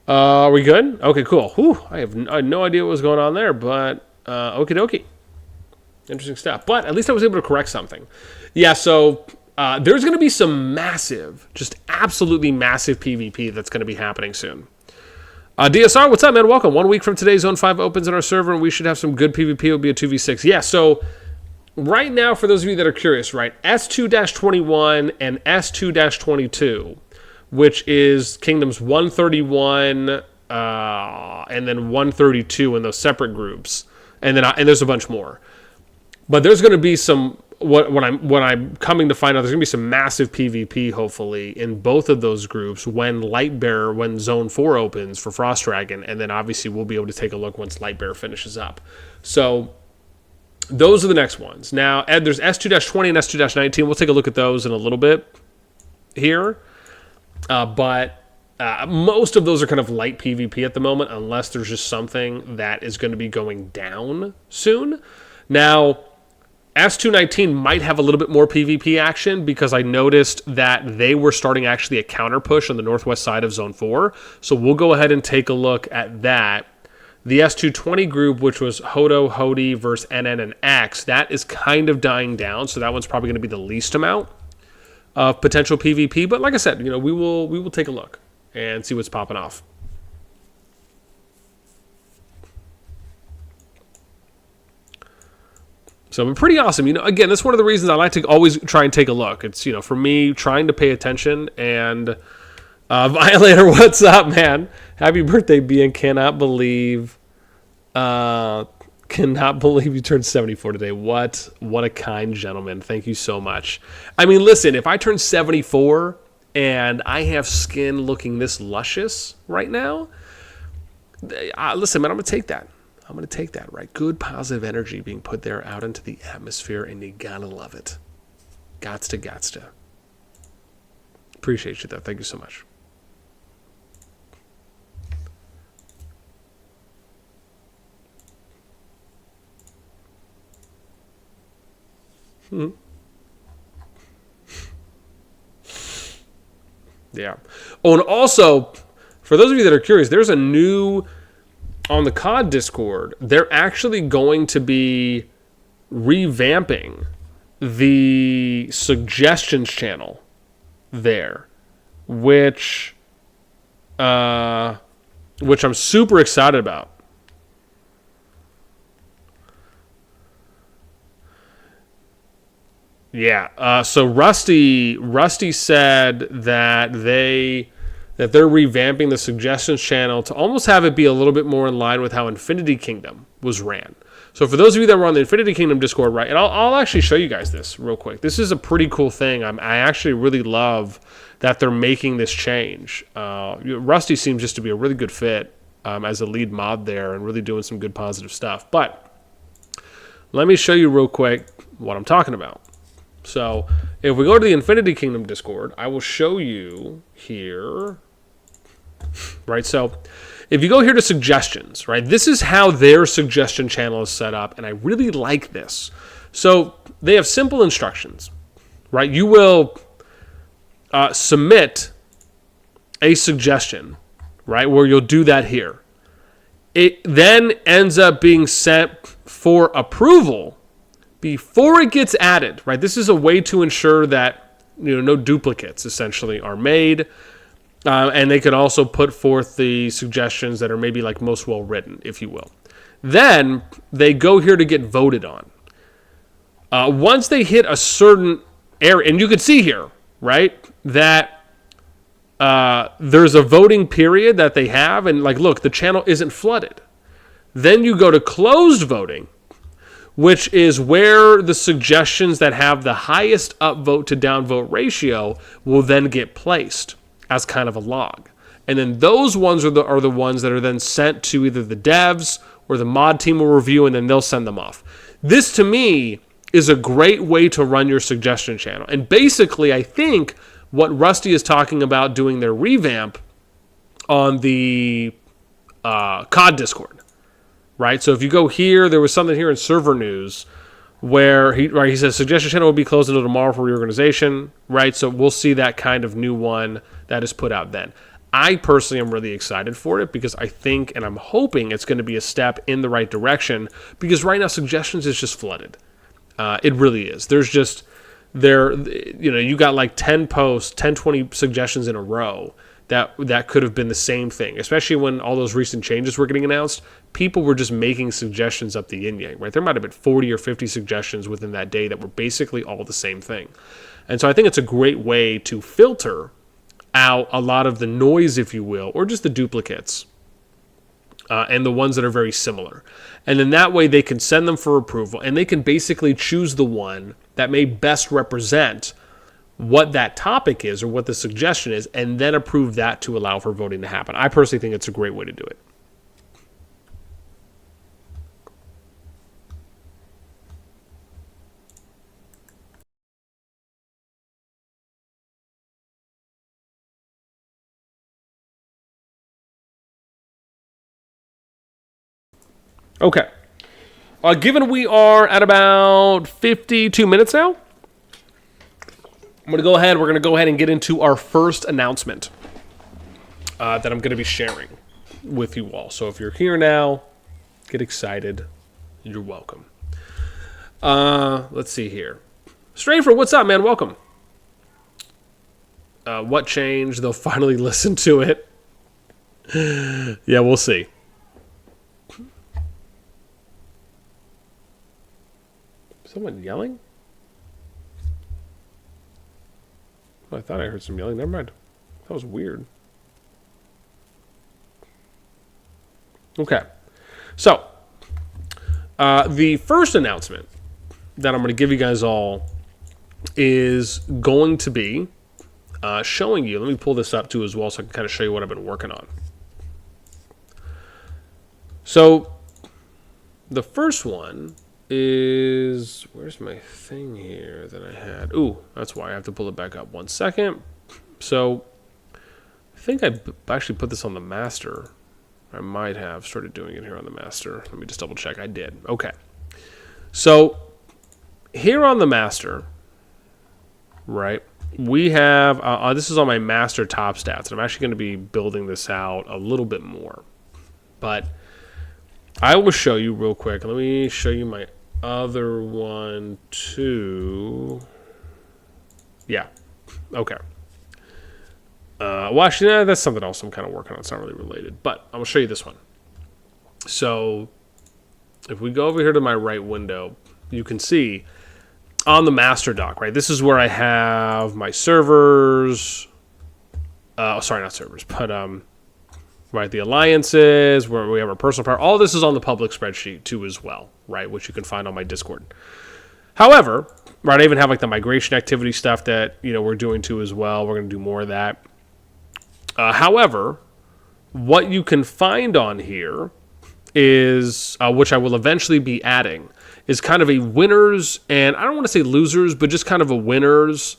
[SPEAKER 1] Are we good? Okay, cool. Whew, I had no idea what was going on there, but okie dokie. Interesting stuff. But at least I was able to correct something. Yeah, so there's going to be some massive, just absolutely massive PvP that's going to be happening soon. DSR, what's up, man? Welcome. 1 week from today, Zone 5 opens in our server, and we should have some good PvP. It'll be a 2v6. Yeah, so right now, for those of you that are curious, right, S2-21 and S2-22, which is Kingdoms 131 and then 132 in those separate groups, and there's a bunch more. But there's going to be some what I'm coming to find out. There's going to be some massive PvP hopefully in both of those groups when Zone 4 opens for Frost Dragon, and then obviously we'll be able to take a look once Lightbearer finishes up. So those are the next ones. Now, Ed, there's S2-20 and S2-19. We'll take a look at those in a little bit here. But most of those are kind of light PvP at the moment, unless there's just something that is going to be going down soon. Now, S2-19 might have a little bit more PvP action because I noticed that they were starting actually a counter push on the northwest side of Zone 4. So we'll go ahead and take a look at that. The S2-20 group, which was Hodo, Hody versus NN and X, that is kind of dying down. So that one's probably going to be the least amount of potential PvP, but like I said, we will take a look and see what's popping off. So pretty awesome. Again, that's one of the reasons I like to always try and take a look. It's for me trying to pay attention. And Violator, what's up, man? Happy birthday, Bian. Cannot believe you turned 74 today. What a kind gentleman. Thank you so much. I mean, listen, if I turn 74 and I have skin looking this luscious right now, listen, man, I'm going to take that. Right? Good positive energy being put there out into the atmosphere, and you gotta love it. Gots to. Appreciate you, though. Thank you so much. Yeah. Oh, and also, for those of you that are curious, there's a new, on the CoD Discord, they're actually going to be revamping the suggestions channel there, which I'm super excited about. Yeah. So Rusty said that they're revamping the suggestions channel to almost have it be a little bit more in line with how Infinity Kingdom was ran. So for those of you that were on the Infinity Kingdom Discord, right, and I'll actually show you guys this real quick. This is a pretty cool thing. I actually really love that they're making this change. Rusty seems just to be a really good fit as a lead mod there and really doing some good positive stuff. But let me show you real quick what I'm talking about. So if we go to the Infinity Kingdom Discord, I will show you here, right? So if you go here to suggestions, right, this is how their suggestion channel is set up, and I really like this. So they have simple instructions, right? You will submit a suggestion, right, where you'll do that here. It then ends up being sent for approval before it gets added, right? This is a way to ensure that no duplicates essentially are made, and they can also put forth the suggestions that are maybe like most well written, if you will. Then they go here to get voted on. Once they hit a certain area, and you can see here, right, that there's a voting period that they have, and like, look, the channel isn't flooded. Then you go to closed voting, which is where the suggestions that have the highest upvote to downvote ratio will then get placed as kind of a log. And then those ones are the ones that are then sent to either the devs or the mod team will review, and then they'll send them off. This, to me, is a great way to run your suggestion channel. And basically, I think what Rusty is talking about doing their revamp on the CoD Discord, right? So if you go here, there was something here in server news where he says suggestion channel will be closed until tomorrow for reorganization, right? So we'll see that kind of new one that is put out then. I personally am really excited for it because I think and I'm hoping it's going to be a step in the right direction, because right now suggestions is just flooded. It really is. There's just you got like 10 posts, 10, 20 suggestions in a row that could have been the same thing, especially when all those recent changes were getting announced. People were just making suggestions up the yin-yang, right? There might have been 40 or 50 suggestions within that day that were basically all the same thing. And so I think it's a great way to filter out a lot of the noise, if you will, or just the duplicates and the ones that are very similar. And then that way they can send them for approval, and they can basically choose the one that may best represent what that topic is or what the suggestion is, and then approve that to allow for voting to happen. I personally think it's a great way to do it. Okay. Given we are at about 52 minutes now, I'm going to go ahead. We're going to go ahead and get into our first announcement that I'm going to be sharing with you all. So if you're here now, get excited. You're welcome. Let's see here. Strafer, what's up, man? Welcome. What changed? They'll finally listen to it. Yeah, we'll see. Someone yelling? Oh, I thought I heard some yelling. Never mind. That was weird. Okay. So, the first announcement that I'm going to give you guys all is going to be showing you. Let me pull this up too as well so I can kind of show you what I've been working on. So, the first one is, where's my thing here that I had? Ooh, that's why I have to pull it back up. 1 second. So I think I actually put this on the master. I might have started doing it here on the master. Let me just double check. I did. Okay. So here on the master, right, we have, this is on my master top stats, and I'm actually going to be building this out a little bit more. But I will show you real quick. Let me show you my other one too. Yeah. Okay. Well, actually, no, that's something else I'm kind of working on. It's not really related, but I'm going to show you this one. So if we go over here to my right window, you can see on the master dock, right? This is where I have my servers. Sorry, not servers, but right, the alliances, where we have our personal power. All this is on the public spreadsheet too as well, right, which you can find on my Discord. However, right, I even have like the migration activity stuff that, we're doing too as well. We're going to do more of that. However, what you can find on here is, which I will eventually be adding, is kind of a winners, and I don't want to say losers, but just kind of a winners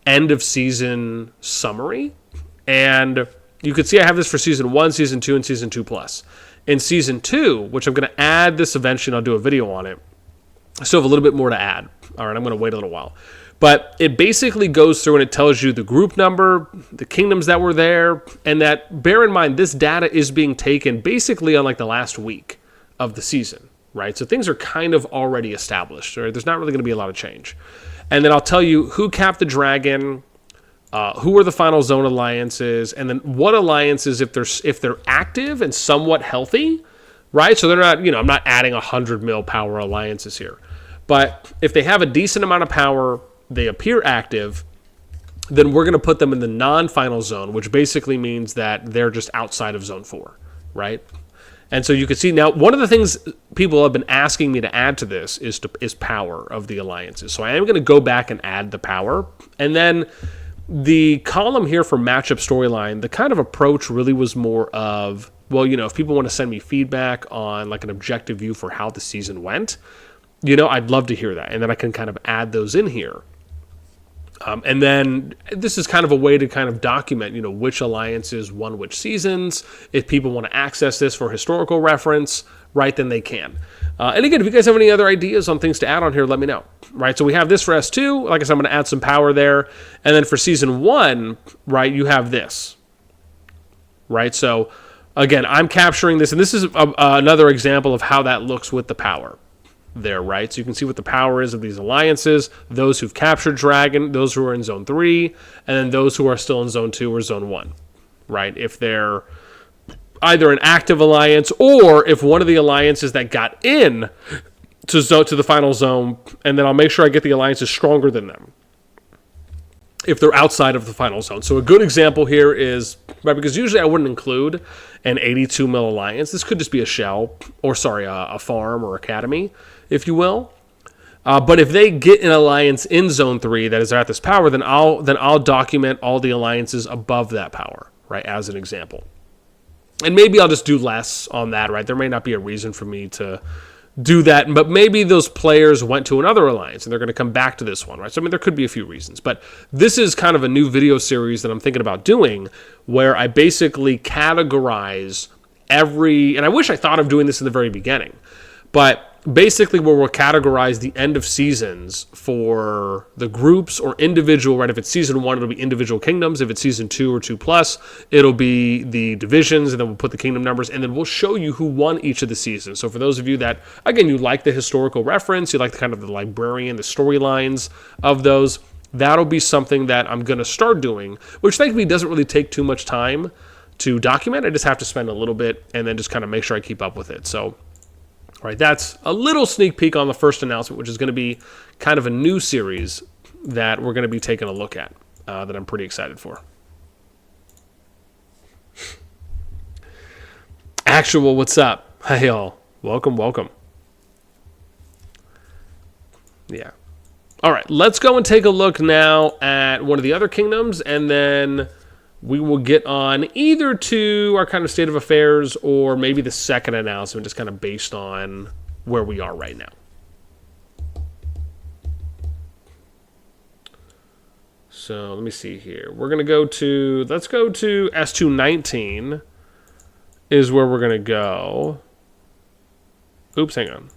[SPEAKER 1] end of season summary. And you can see I have this for Season 1, Season 2, and Season 2+. In Season 2, which I'm going to add this eventually, and I'll do a video on it, I still have a little bit more to add. All right, I'm going to wait a little while. But it basically goes through and it tells you the group number, the kingdoms that were there, and that, bear in mind, this data is being taken basically on like the last week of the season, right? So things are kind of already established, right? There's not really going to be a lot of change. And then I'll tell you who capped the dragon, who are the final zone alliances, and then what alliances, if they're active and somewhat healthy, right? So they're not, I'm not adding 100 mil power alliances here. But if they have a decent amount of power, they appear active, then we're going to put them in the non-final zone, which basically means that they're just outside of Zone 4, right? And so you can see now, one of the things people have been asking me to add to this is power of the alliances. So I am going to go back and add the power. And then the column here for matchup storyline, the kind of approach really was more of, well, if people want to send me feedback on like an objective view for how the season went, I'd love to hear that. And then I can kind of add those in here. And then this is kind of a way to kind of document, which alliances won which seasons. If people want to access this for historical reference, right, then they can. And again, if you guys have any other ideas on things to add on here, let me know. Right, so we have this for S2. Like I said, I'm going to add some power there. And then for Season 1, right, you have this. Right, so again, I'm capturing this. And this is another example of how that looks with the power there, right? So you can see what the power is of these alliances, those who've captured Dragon, those who are in Zone 3, and then those who are still in Zone 2 or Zone 1, right? If they're either an active alliance or if one of the alliances that got in to the final zone, and then I'll make sure I get the alliances stronger than them if they're outside of the final zone. So a good example here is, right, because usually I wouldn't include an 82 mil alliance. This could just be a shell, or a farm or academy, if you will. But if they get an alliance in Zone 3 that is at this power, then I'll document all the alliances above that power, right, as an example. And maybe I'll just do less on that, right? There may not be a reason for me to do that, but maybe those players went to another alliance and they're going to come back to this one, right? So, there could be a few reasons, but this is kind of a new video series that I'm thinking about doing where I basically categorize and I wish I thought of doing this in the very beginning, but basically where we'll categorize the end of seasons for the groups or individual, right? If it's Season 1, it'll be individual kingdoms. If it's Season 2 or 2+, it'll be the divisions, and then we'll put the kingdom numbers, and then we'll show you who won each of the seasons. So for those of you that, again, you like the historical reference, you like the librarian, the storylines of those, that'll be something that I'm going to start doing, which thankfully doesn't really take too much time to document. I just have to spend a little bit and then just kind of make sure I keep up with it. So, all right, that's a little sneak peek on the first announcement, which is going to be kind of a new series that we're going to be taking a look at that I'm pretty excited for. Actual, what's up? Hey, y'all. Welcome. Yeah. All right, let's go and take a look now at one of the other kingdoms, and then we will get on either to our kind of state of affairs or maybe the second announcement, just kind of based on where we are right now. So let me see here. We're going to let's go to S219 is where we're going to go. Oops, hang on.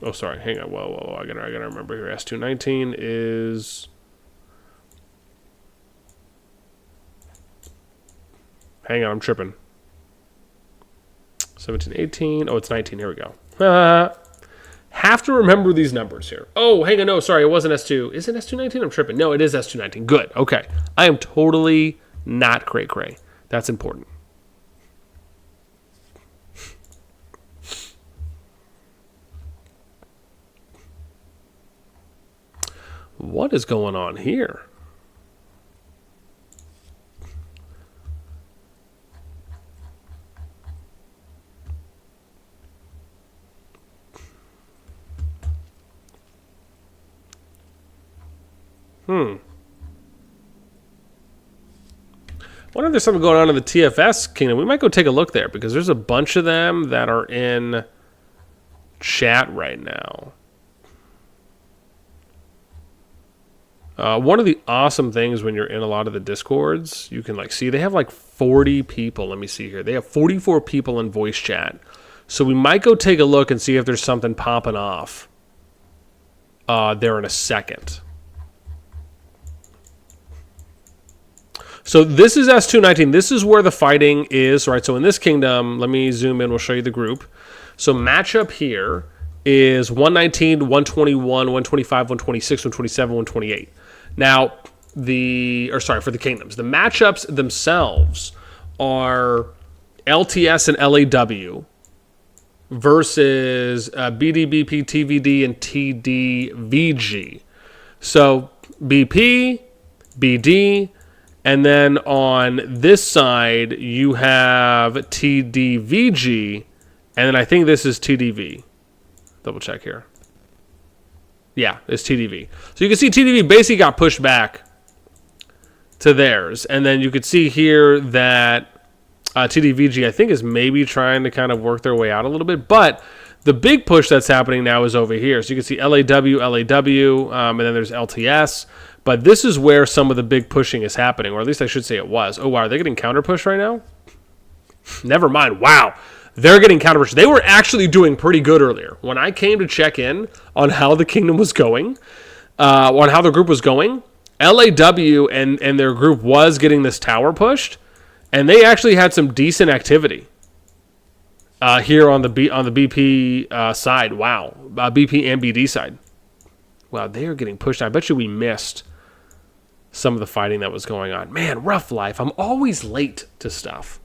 [SPEAKER 1] Oh, sorry, hang on. Whoa. I gotta remember here. S219 is... Hang on, I'm tripping. 17, 18. Oh, it's 19. Here we go. Have to remember these numbers here. Oh, hang on. No, sorry. It wasn't S2. Is it S219? I'm tripping. No, it is S219. Good. Okay. I am totally not cray-cray. That's important. What is going on here? I wonder if there's something going on in the TFS kingdom. We might go take a look there because there's a bunch of them that are in chat right now. One of the awesome things when you're in a lot of the Discords, you can see they have 40 people. Let me see here. They have 44 people in voice chat. So we might go take a look and see if there's something popping off there in a second. So this is S219. This is where the fighting is, right? So in this kingdom, let me zoom in. We'll show you the group. So matchup here is 119, 121, 125, 126, 127, 128. Now, for the kingdoms. The matchups themselves are LTS and LAW versus BDBP, TVD, and TDVG. So BP, BD, And then on this side, you have TDVG, and then I think this is TDV. Double check here. Yeah, it's TDV. So you can see TDV basically got pushed back to theirs. And then you could see here that TDVG, I think, is maybe trying to kind of work their way out a little bit. But the big push that's happening now is over here. So you can see LAW, and then there's LTS. But this is where some of the big pushing is happening, or at least I should say it was. Oh, wow, are they getting counter push right now? Never mind. Wow. They're getting counter push. They were actually doing pretty good earlier. When I came to check in on how the kingdom was going, on how the group was going, LAW and their group was getting this tower pushed, and they actually had some decent activity here on the BP side. Wow. BP and BD side. Wow, they are getting pushed. I bet you we missed some of the fighting that was going on. Man, rough life. I'm always late to stuff.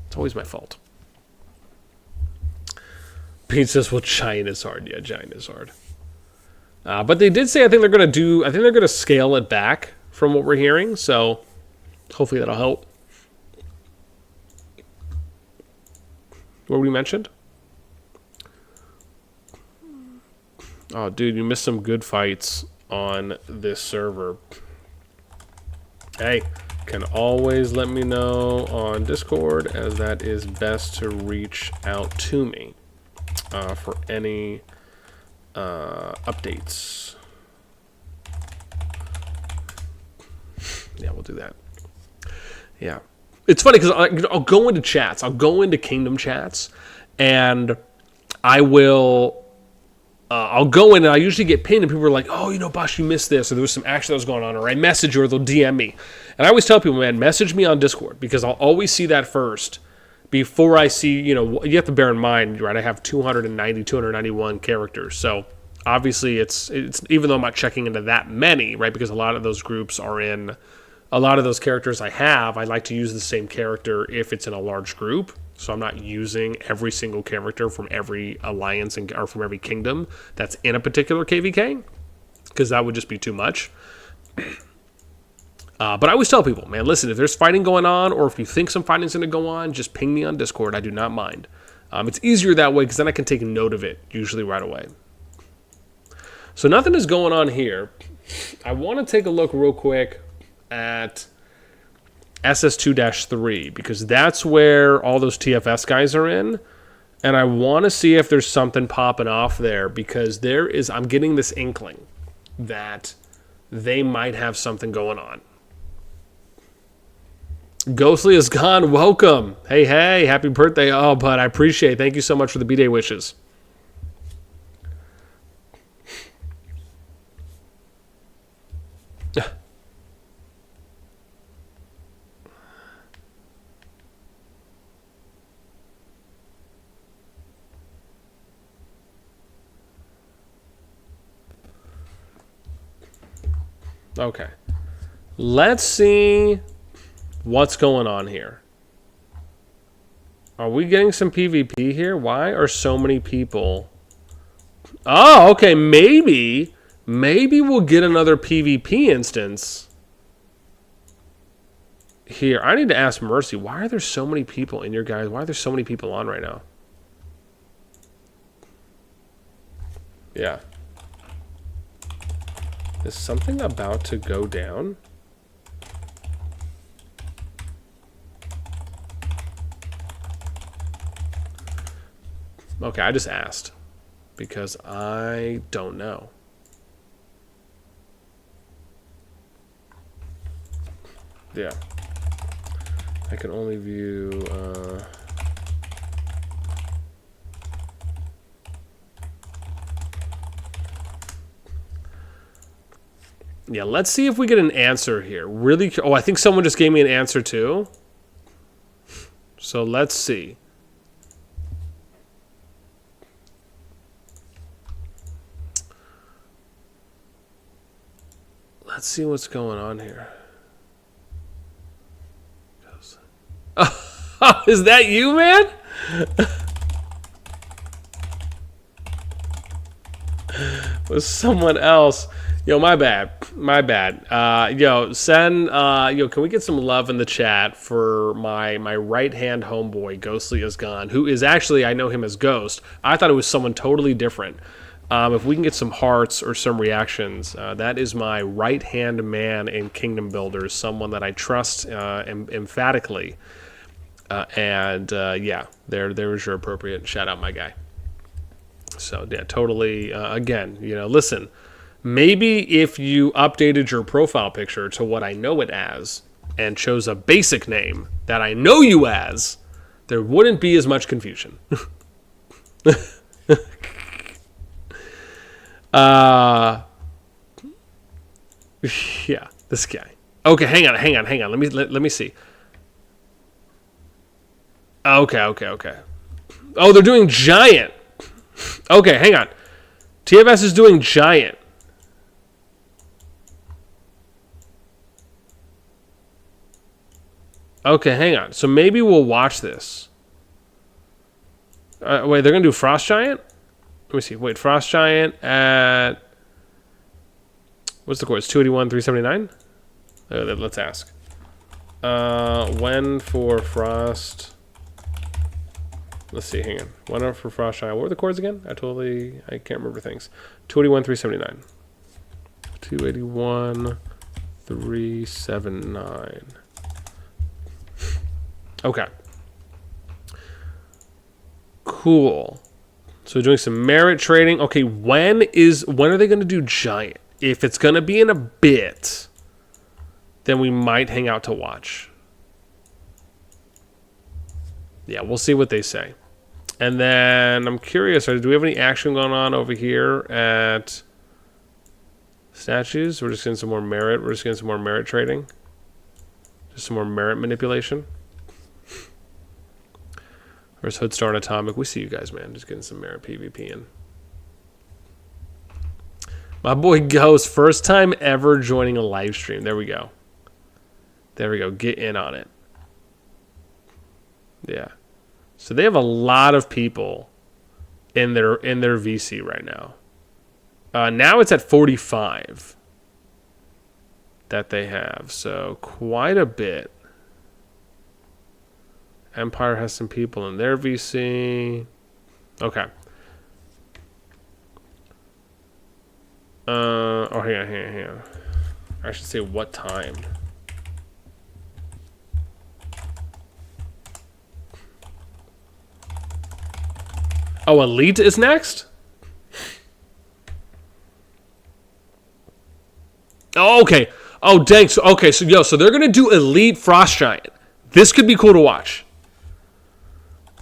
[SPEAKER 1] It's always my fault. Pete says, well, China's hard. Yeah, China's hard. But they did say I think they're going to scale it back from what we're hearing. So hopefully that'll help. What we mentioned? Oh, dude, you missed some good fights on this server. Hey, can always let me know on Discord, as that is best to reach out to me for any updates. Yeah, we'll do that. Yeah. It's funny because I'll go into chats. I'll go into Kingdom chats, and I will... I'll go in and I usually get pinned and people are like, oh, you know, Bosh, you missed this, or there was some action that was going on, or I message you, or they'll DM me. And I always tell people, man, message me on Discord, because I'll always see that first before I see, you know, you have to bear in mind, right, I have 291 characters. So obviously it's even though I'm not checking into that many, right, because a lot of those groups are in, a lot of those characters I like to use the same character if it's in a large group. So I'm not using every single character from every alliance or from every kingdom that's in a particular KVK, because that would just be too much. But I always tell people, man, listen, if there's fighting going on, or if you think some fighting's going to go on, just ping me on Discord. I do not mind. It's easier that way because then I can take note of it usually right away. So nothing is going on here. I want to take a look real quick at SS2-3, because that's where all those TFS guys are in, and I want to see if there's something popping off there, because I'm getting this inkling that they might have something going on. Ghostly is gone. Welcome. Hey, happy birthday. Oh, bud, I appreciate it. Thank you so much for the B-Day wishes. Okay, let's see what's going on here. Are we getting some PvP here? Why are so many people? Oh, okay, maybe we'll get another PvP instance here. I need to ask Mercy, why are there so many people in your guys? Why are there so many people on right now? Yeah. Is something about to go down? Okay, I just asked because I don't know. Yeah. I can only view... Yeah, let's see if we get an answer here. Really? Oh, I think someone just gave me an answer too. So let's see. Let's see what's going on here. Oh, is that you, man? Was someone else? Yo, my bad. My bad. Send. Can we get some love in the chat for my right hand homeboy, Ghostly is Gone, who is actually, I know him as Ghost. I thought it was someone totally different. If we can get some hearts or some reactions, that is my right hand man in Kingdom Builders, someone that I trust emphatically. There's your appropriate shout out, my guy. So yeah, totally. Again, listen. Maybe if you updated your profile picture to what I know it as and chose a basic name that I know you as, there wouldn't be as much confusion. Yeah, this guy. Okay, hang on. Let me see. Okay. Oh, they're doing giant. Okay, hang on. TFS is doing giant. Okay, hang on. So maybe we'll watch this. Wait, they're going to do Frost Giant? Let me see. Wait, Frost Giant at... What's the course? 281, 379? Let's ask. When for Frost... Let's see, hang on. When for Frost Giant. What were the chords again? I can't remember things. 281, 379. 281, 379. Okay. Cool. So doing some merit trading. Okay, when are they going to do giant? If it's going to be in a bit, then we might hang out to watch. Yeah, we'll see what they say. And then I'm curious, do we have any action going on over here at statues? We're just getting some more merit. We're just getting some more merit trading. Just some more merit manipulation. Where's Hoodstar and Atomic? We see you guys, man. Just getting some merit PvP in. My boy Ghost, first time ever joining a live stream. There we go. Get in on it. Yeah. So they have a lot of people in their VC right now. Now it's at 45 that they have. So quite a bit. Empire has some people in their VC. Okay. Hang on. I should say what time. Oh, Elite is next? Oh, okay. Oh, dang. So they're going to do Elite Frost Giant. This could be cool to watch.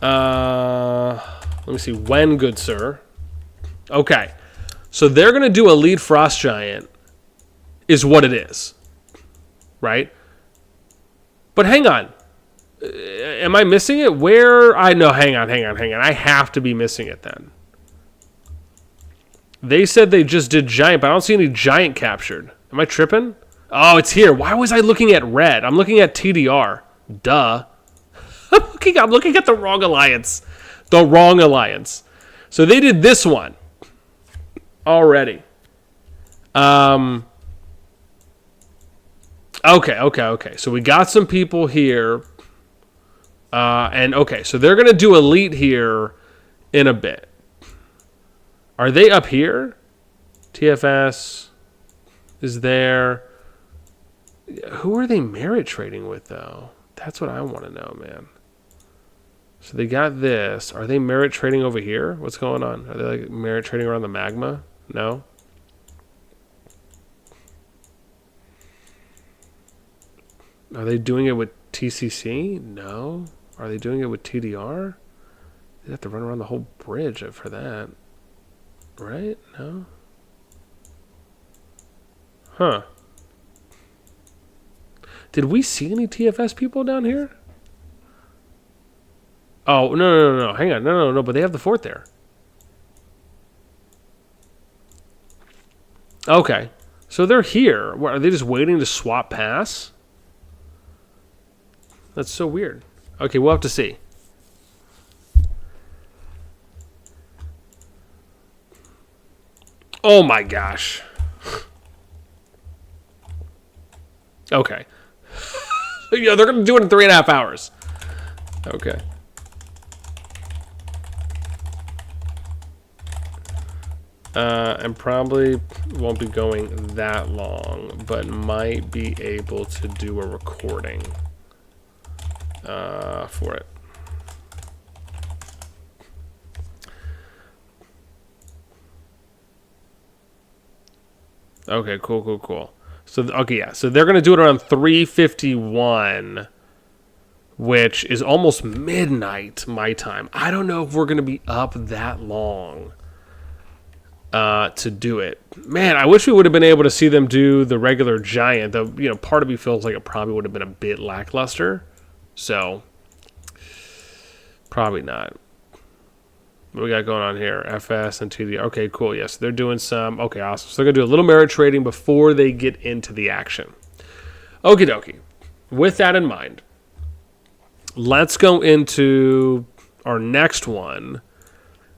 [SPEAKER 1] Let me see. When, good sir. Okay. So they're going to do Elite Frost Giant is what it is. Right? But hang on. Am I missing it? Where? Hang on. I have to be missing it then. They said they just did giant, but I don't see any giant captured. Am I tripping? Oh, it's here. Why was I looking at red? I'm looking at TDR. Duh. I'm looking at the wrong alliance. So they did this one already. Okay. So we got some people here. So they're going to do Elite here in a bit. Are they up here? TFS is there. Who are they merit trading with, though? That's what I want to know, man. So they got this. Are they merit trading over here? What's going on? Are they like merit trading around the magma? No? Are they doing it with TCC? No. Are they doing it with TDR? They have to run around the whole bridge for that. Right? No? Huh. Did we see any TFS people down here? Oh, no. Hang on. No. But they have the fort there. Okay. So they're here. What, are they just waiting to swap pass? That's so weird. Okay, we'll have to see. Oh my gosh. Okay. Yeah, they're going to do it in 3.5 hours. Okay. And probably won't be going that long, but might be able to do a recording for it. Okay, cool. So, okay, yeah. So they're going to do it around 3:51, which is almost midnight my time. I don't know if we're going to be up that long to do it. Man, I wish we would have been able to see them do the regular giant. Though, part of me feels like it probably would have been a bit lackluster. So, probably not. What we got going on here? FS and TD. Okay, cool. Yes, they're doing some. Okay, awesome. So they're going to do a little merit trading before they get into the action. Okie dokie. With that in mind, let's go into our next one,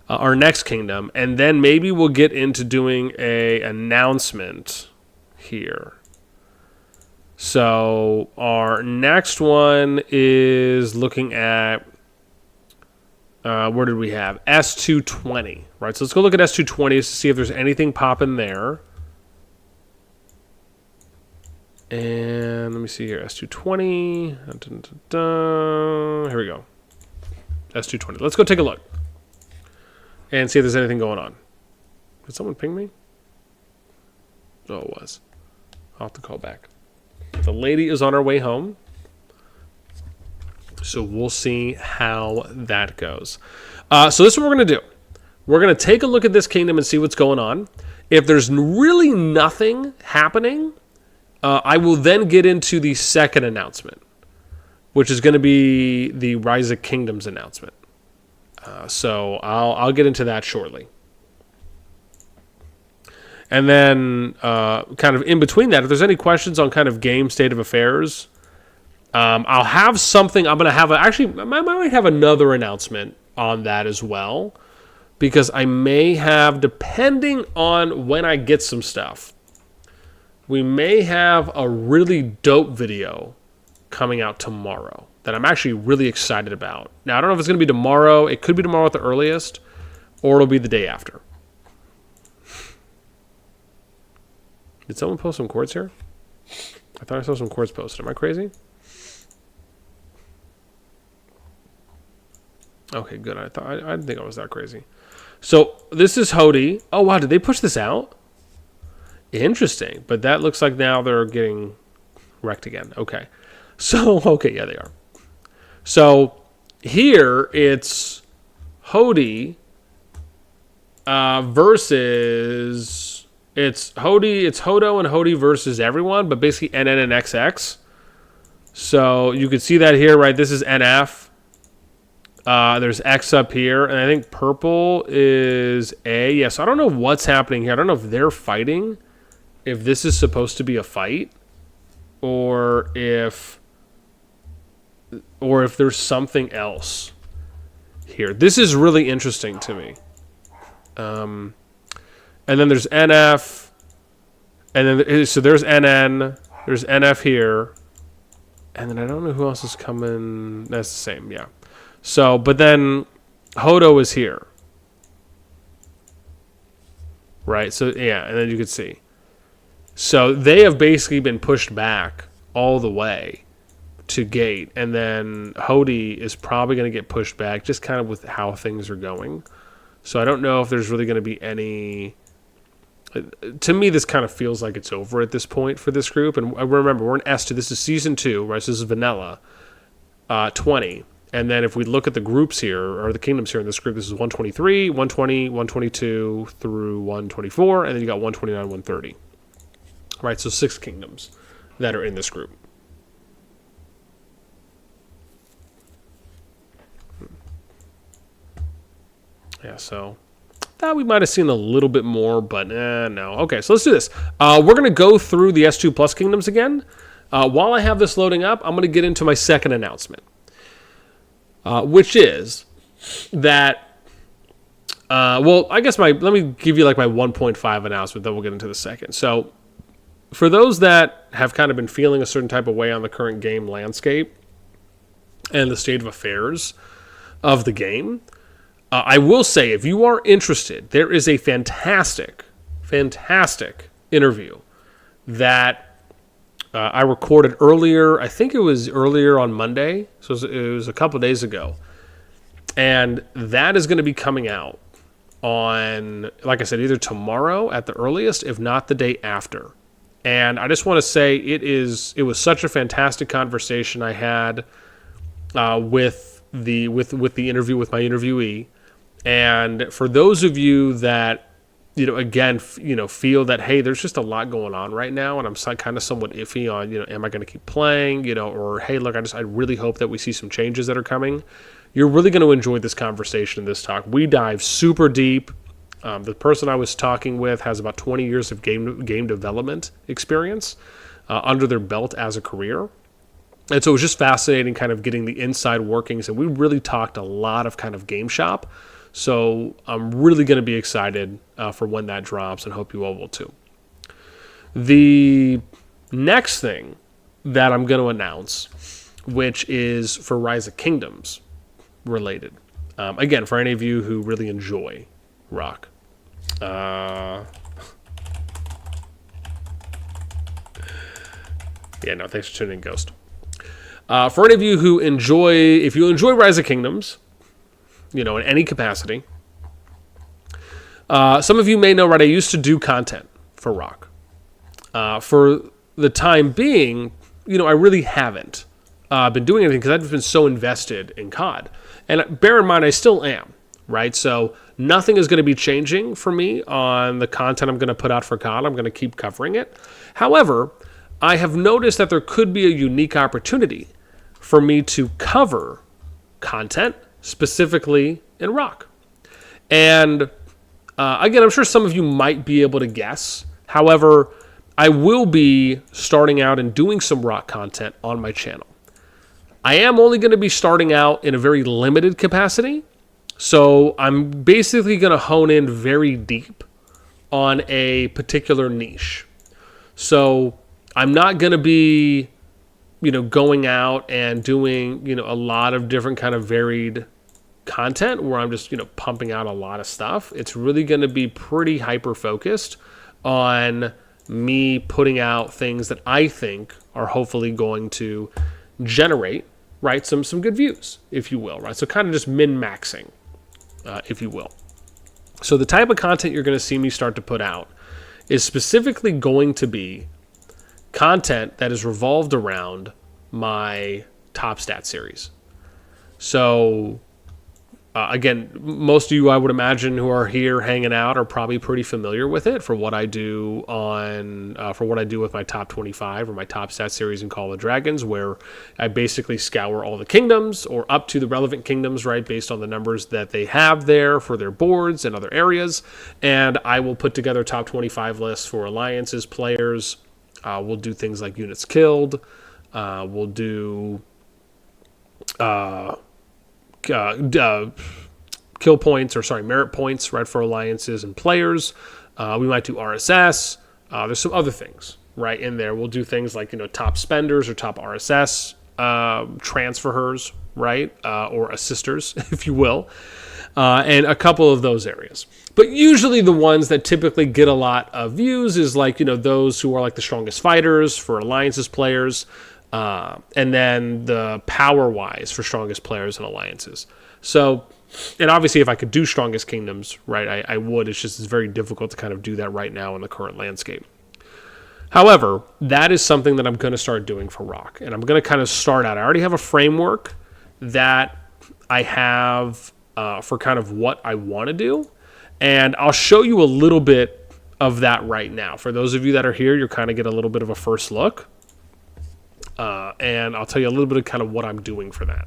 [SPEAKER 1] our next kingdom, and then maybe we'll get into doing a announcement here. So our next one is looking at where did we have? S220, right? So let's go look at S220 to see if there's anything popping there. And let me see here. S220. Dun, dun, dun. Here we go. S220. Let's go take a look and see if there's anything going on. Did someone ping me? Oh, it was. I'll have to call back. The lady is on her way home. So we'll see how that goes. So this is what we're going to do. We're going to take a look at this kingdom and see what's going on. If there's really nothing happening, I will then get into the second announcement, which is going to be the Rise of Kingdoms announcement. So I'll get into that shortly. And then kind of in between that, if there's any questions on kind of game state of affairs, I'll have something. I'm going to have I might have another announcement on that as well, because I may have, depending on when I get some stuff, we may have a really dope video coming out tomorrow that I'm actually really excited about. Now, I don't know if it's going to be tomorrow. It could be tomorrow at the earliest, or it'll be the day after. Did someone post some chords here? I thought I saw some chords posted. Am I crazy? Okay, good. I didn't think I was that crazy. So this is Hody. Oh, wow. Did they push this out? Interesting. But that looks like now they're getting wrecked again. Okay. So, okay. Yeah, they are. So here it's Hody versus... It's Hodo and Hody versus everyone, but basically NN and XX. So you can see that here, right? This is NF. There's X up here, and I think purple is A. Yeah, so I don't know what's happening here. I don't know if they're fighting, if this is supposed to be a fight, or if there's something else here. This is really interesting to me. And then there's NF, and then so there's NN, there's NF here, and then I don't know who else is coming. That's the same, yeah. So, but then Hodo is here, right? So yeah, and then you can see. So they have basically been pushed back all the way to gate, and then Hody is probably going to get pushed back, just kind of with how things are going. So I don't know if there's really going to be any. To me, this kind of feels like it's over at this point for this group. And remember, we're in S2. This is Season 2, right? So this is Vanilla 20. And then if we look at the groups here, or the kingdoms here in this group, this is 123, 120, 122 through 124. And then you got 129, 130. Right? So 6 kingdoms that are in this group. Yeah, so... thought we might have seen a little bit more, but no. Okay, so let's do this. We're going to go through the S2 Plus Kingdoms again. While I have this loading up, I'm going to get into my second announcement, which is that, well, I guess let me give you like my 1.5 announcement, then we'll get into the second. So for those that have kind of been feeling a certain type of way on the current game landscape and the state of affairs of the game, I will say, if you are interested, there is a fantastic interview that I recorded earlier. I think it was earlier on Monday, so it was a couple of days ago. And that is going to be coming out on, like I said, either tomorrow at the earliest, if not the day after. And I just want to say it was such a fantastic conversation I had with the interview with my interviewee. And for those of you that, again, feel that, hey, there's just a lot going on right now, and I'm kind of somewhat iffy on, am I going to keep playing, or hey, look, I really hope that we see some changes that are coming. You're really going to enjoy this conversation, this talk. We dive super deep. The person I was talking with has about 20 years of game development experience under their belt as a career. And so it was just fascinating kind of getting the inside workings. And we really talked a lot of kind of game shop. So I'm really going to be excited for when that drops, and hope you all will too. The next thing that I'm going to announce, which is for Rise of Kingdoms related. Again, for any of you who really enjoy RoK. Yeah, no, thanks for tuning in, Ghost. For any of you who if you enjoy Rise of Kingdoms, in any capacity, some of you may know, right, I used to do content for RoK. For the time being, I really haven't been doing anything because I've been so invested in COD. And bear in mind, I still am, right? So nothing is going to be changing for me on the content I'm going to put out for COD. I'm going to keep covering it. However, I have noticed that there could be a unique opportunity for me to cover content specifically in RoK. And again, I'm sure some of you might be able to guess. However, I will be starting out and doing some RoK content on my channel. I am only going to be starting out in a very limited capacity. So I'm basically going to hone in very deep on a particular niche. So I'm not going to be, going out and doing, a lot of different kind of varied content where I'm just, pumping out a lot of stuff. It's really going to be pretty hyper-focused on me putting out things that I think are hopefully going to generate, right, some good views, if you will, right? So kind of just min-maxing, if you will. So the type of content you're going to see me start to put out is specifically going to be content that is revolved around my Top Stat series. So again, most of you, I would imagine, who are here hanging out are probably pretty familiar with it for what I do with my Top 25 or my Top Stat series in Call of Dragons, where I basically scour all the kingdoms or up to the relevant kingdoms, right, based on the numbers that they have there for their boards and other areas. And I will put together top 25 lists for alliances, players. We'll do things like units killed. We'll do kill points, merit points, right, for alliances and players. We might do RSS. There's some other things, right, in there. We'll do things like, top spenders or top RSS transferers, right, or assisters, if you will, and a couple of those areas. But usually the ones that typically get a lot of views is like, those who are like the strongest fighters for alliances players, and then the power-wise for strongest players and alliances. So, and obviously if I could do strongest kingdoms, right, I would. It's just it's very difficult to kind of do that right now in the current landscape. However, that is something that I'm going to start doing for RoK. And I'm going to kind of start out. I already have a framework that I have for kind of what I want to do. And I'll show you a little bit of that right now. For those of you that are here, you'll kind of get a little bit of a first look. And I'll tell you a little bit of kind of what I'm doing for that.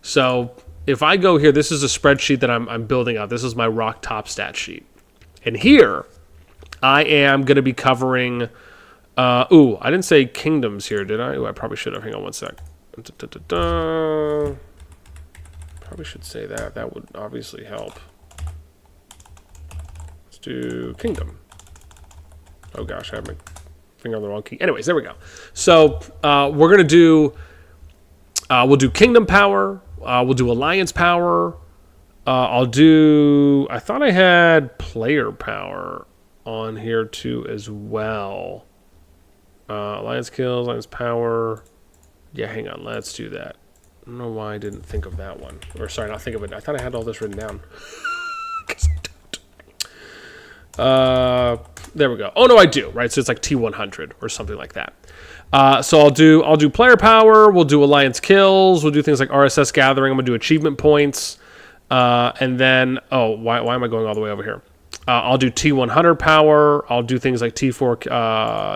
[SPEAKER 1] So if I go here, this is a spreadsheet that I'm building out. This is my RoK Top Stat sheet. And here, I am going to be covering... I didn't say kingdoms here, did I? I probably should have. Hang on one sec. Probably should say that. That would obviously help. Let's do kingdom. Oh gosh, I have my finger on the wrong key. Anyways, there we go. So we're gonna do. We'll do Kingdom Power. We'll do Alliance Power. I'll do. I thought I had Player Power on here too as well. Alliance Kills, Alliance Power. Yeah, hang on. Let's do that. I don't know why I didn't think of that one. Or sorry, not think of it. I thought I had all this written down. There we go. Oh no, I do. Right, so it's like T100 or something like that. So I'll do player power. We'll do alliance kills. We'll do things like RSS gathering. I'm gonna do achievement points, and then why am I going all the way over here? I'll do T100 power. I'll do things like T4,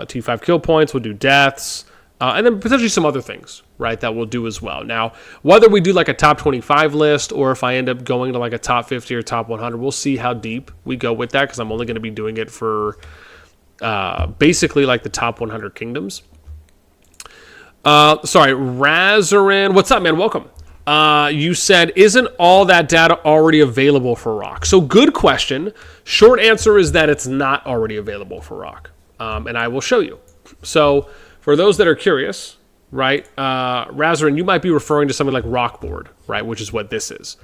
[SPEAKER 1] T5 kill points. We'll do deaths, and then potentially some other things, right? That we'll do as well. Now, whether we do like a top 25 list or if I end up going to like a top 50 or top 100, we'll see how deep we go with that because I'm only going to be doing it for basically like the top 100 kingdoms. Sorry, Razarin. What's up, man? Welcome. You said, isn't all that data already available for RoK? So good question. Short answer is that it's not already available for RoK. And I will show you. So for those that are curious, right, Razarin, you might be referring to something like RoK board, right, which is what this is.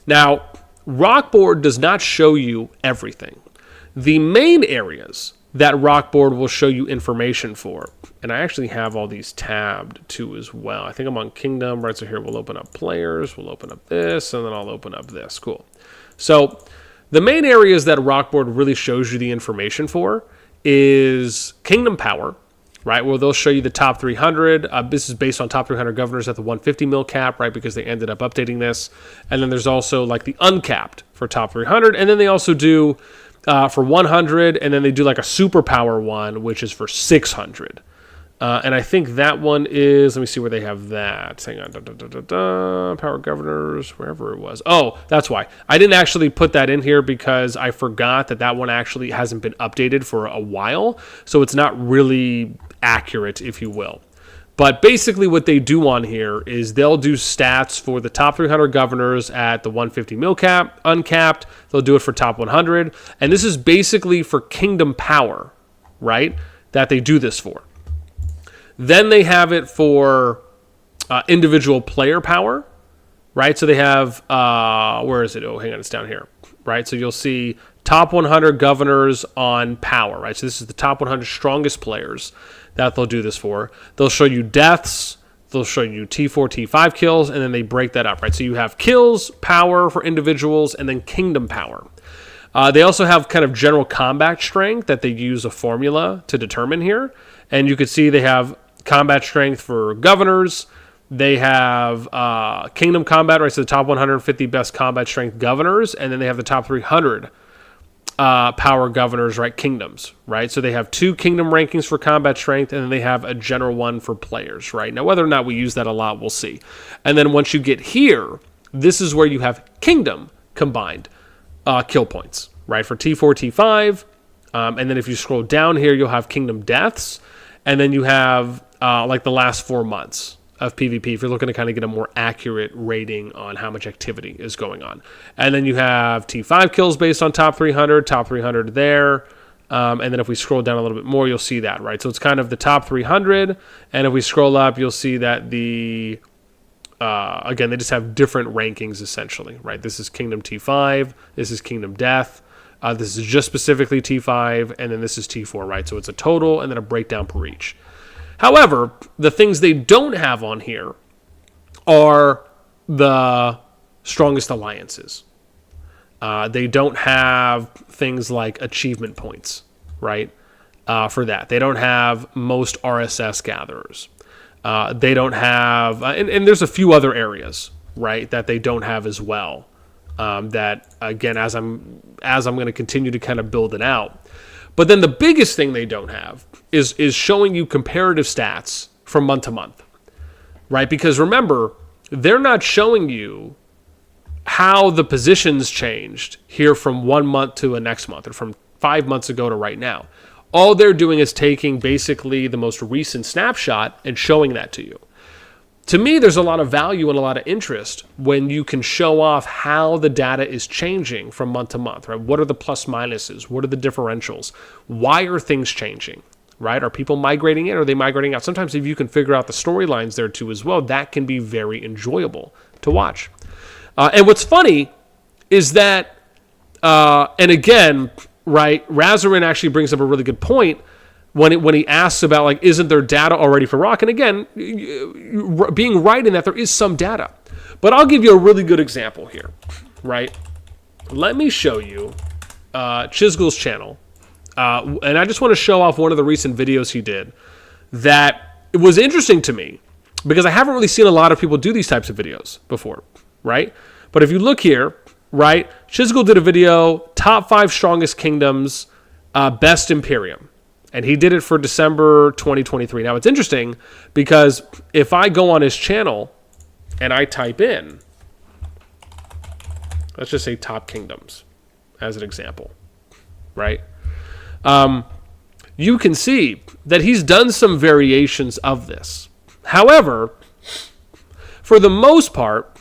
[SPEAKER 1] Now, RoK board does not show you everything. The main areas that RoK board will show you information for, and I actually have all these tabbed too as well. I think I'm on Kingdom, right? So here we'll open up players, we'll open up this, and then I'll open up this. Cool. So the main areas that RoK board really shows you the information for is Kingdom Power, right? Where they'll show you the top 300. This is based on top 300 governors at the 150 mil cap, right? Because they ended up updating this. And then there's also like the uncapped for top 300. And then they also do for 100, and then they do like a superpower one, which is for 600. And I think that one is, let me see where they have that. Hang on. Power governors, wherever it was. Oh, that's why. I didn't actually put that in here because I forgot that one actually hasn't been updated for a while. So it's not really accurate, if you will. But basically what they do on here is they'll do stats for the top 300 governors at the 150 mil cap, uncapped. They'll do it for top 100. And this is basically for Kingdom Power, right, that they do this for. Then they have it for individual player power, right? So they have, where is it? Oh, hang on, it's down here, right? So you'll see top 100 governors on power, right? So this is the top 100 strongest players that they'll do this for. They'll show you deaths, they'll show you T4, T5 kills, and then they break that up, right? So you have kills, power for individuals, and then Kingdom Power. They also have kind of general combat strength that they use a formula to determine here. And you can see they have combat strength for governors. They have Kingdom Combat, right? So the top 150 best combat strength governors. And then they have the top 300 power governors, right? Kingdoms, right? So they have 2 kingdom rankings for combat strength, and then they have a general one for players, right? Now, whether or not we use that a lot, we'll see. And then once you get here, this is where you have kingdom combined kill points, right? For T4, T5. And then if you scroll down here, you'll have kingdom deaths. And then you have like the last 4 months of PvP if you're looking to kind of get a more accurate rating on how much activity is going on. And then you have T5 kills based on top 300 there. And then if we scroll down a little bit more, you'll see that, right? So it's kind of the top 300. And if we scroll up, you'll see that the, again, they just have different rankings essentially, right? This is Kingdom T5. This is Kingdom Death. This is just specifically T5. And then this is T4, right? So it's a total and then a breakdown per each. However, the things they don't have on here are the strongest alliances. They don't have things like achievement points, right, for that. They don't have most RSS gatherers. They don't have, and there's a few other areas, right, that they don't have as well. That, again, as I'm going to continue to kind of build it out. But then the biggest thing they don't have is showing you comparative stats from month to month, right? Because remember, they're not showing you how the positions changed here from 1 month to a next month or from 5 months ago to right now. All they're doing is taking basically the most recent snapshot and showing that to you. To me, there's a lot of value and a lot of interest when you can show off how the data is changing from month to month, right? What are the plus minuses? What are the differentials? Why are things changing? right? Are people migrating in? Or are they migrating out? Sometimes if you can figure out the storylines there too as well, that can be very enjoyable to watch. And what's funny is that, and again, right, Razarin actually brings up a really good point when he asks about, like, isn't there data already for RoK? And again, being right in that there is some data. But I'll give you a really good example here, right? Let me show you Chisgul's channel. And I just want to show off one of the recent videos he did that it was interesting to me because I haven't really seen a lot of people do these types of videos before, right? But if you look here, right, Chisgul did a video, top 5 strongest kingdoms, best Imperium. And he did it for December 2023. Now, it's interesting because if I go on his channel and I type in, let's just say top kingdoms as an example, right? You can see that he's done some variations of this. However, for the most part,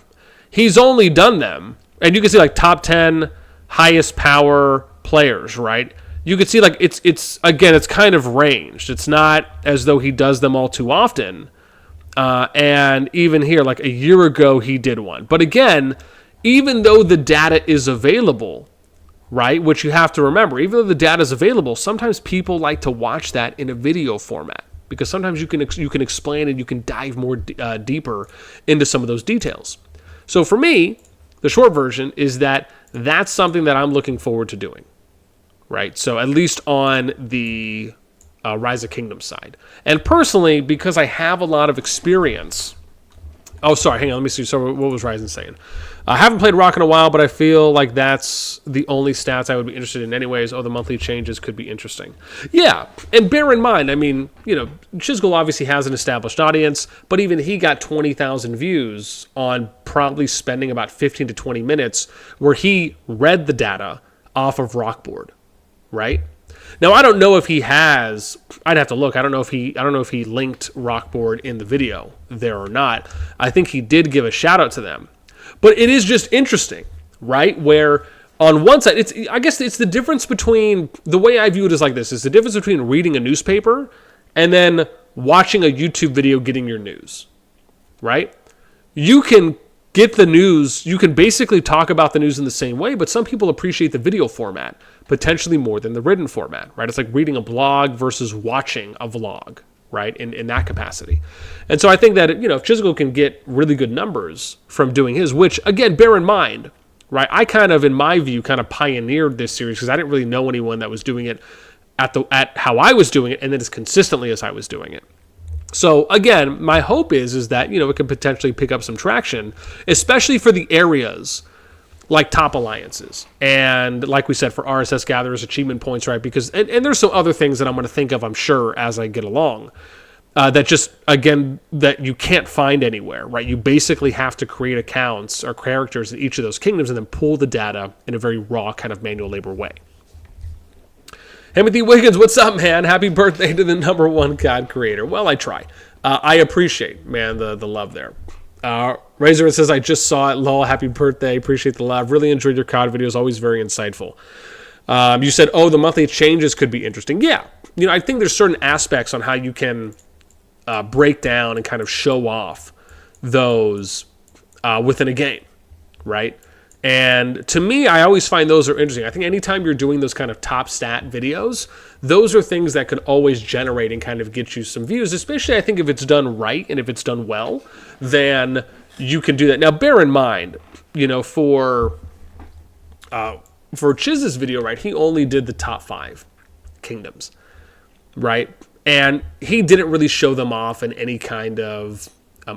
[SPEAKER 1] he's only done them, and you can see like top 10 highest power players, right? You can see like it's again, it's kind of ranged. It's not as though he does them all too often. And even here, like a year ago, he did one. But again, even though the data is available, right, which you have to remember, even though the data is available, sometimes people like to watch that in a video format because sometimes you can explain and you can dive more deeper into some of those details. So for me, the short version is that that's something that I'm looking forward to doing, right? So at least on the Rise of Kingdoms side. And personally, because I have a lot of experience... Oh, sorry, hang on, let me see. So what was Ryzen saying? I haven't played RoK in a while, but I feel like that's the only stats I would be interested in anyways. Oh, the monthly changes could be interesting. Yeah, and bear in mind, I mean, you know, Chisgul obviously has an established audience, but even he got 20,000 views on probably spending about 15 to 20 minutes where he read the data off of RoKboard, right? Now, I don't know if he has, I'd have to look. I don't know if he linked RoKboard in the video there or not. I think he did give a shout out to them. But it is just interesting, right? Where on one side, I guess it's the difference between, the way I view it is like this, is the difference between reading a newspaper and then watching a YouTube video getting your news, right? You can get the news, you can basically talk about the news in the same way, but some people appreciate the video format potentially more than the written format, right? It's like reading a blog versus watching a vlog, right? In that capacity. And so I think that, you know, if Chisgul can get really good numbers from doing his, which again, bear in mind, right? I kind of, in my view, kind of pioneered this series because I didn't really know anyone that was doing it at how I was doing it and then as consistently as I was doing it. So again, my hope is that, you know, it could potentially pick up some traction, especially for the areas like top alliances. And like we said, for RSS gatherers, achievement points, right? Because, and there's some other things that I'm going to think of, I'm sure, as I get along, that just, again, that you can't find anywhere, right? You basically have to create accounts or characters in each of those kingdoms and then pull the data in a very raw kind of manual labor way. Timothy Wiggins, what's up, man? Happy birthday to the #1 COD creator. Well, I try. I appreciate, man, the love there. Razor says, I just saw it. Lol, happy birthday. Appreciate the love. Really enjoyed your COD videos. Always very insightful. You said, oh, the monthly changes could be interesting. Yeah. You know, I think there's certain aspects on how you can break down and kind of show off those within a game, right? And to me, I always find those are interesting. I think anytime you're doing those kind of top stat videos, those are things that could always generate and kind of get you some views, especially I think if it's done right and if it's done well, then you can do that. Now, bear in mind, you know, for Chiz's video, right, he only did the top 5 kingdoms, right? And he didn't really show them off in any kind of,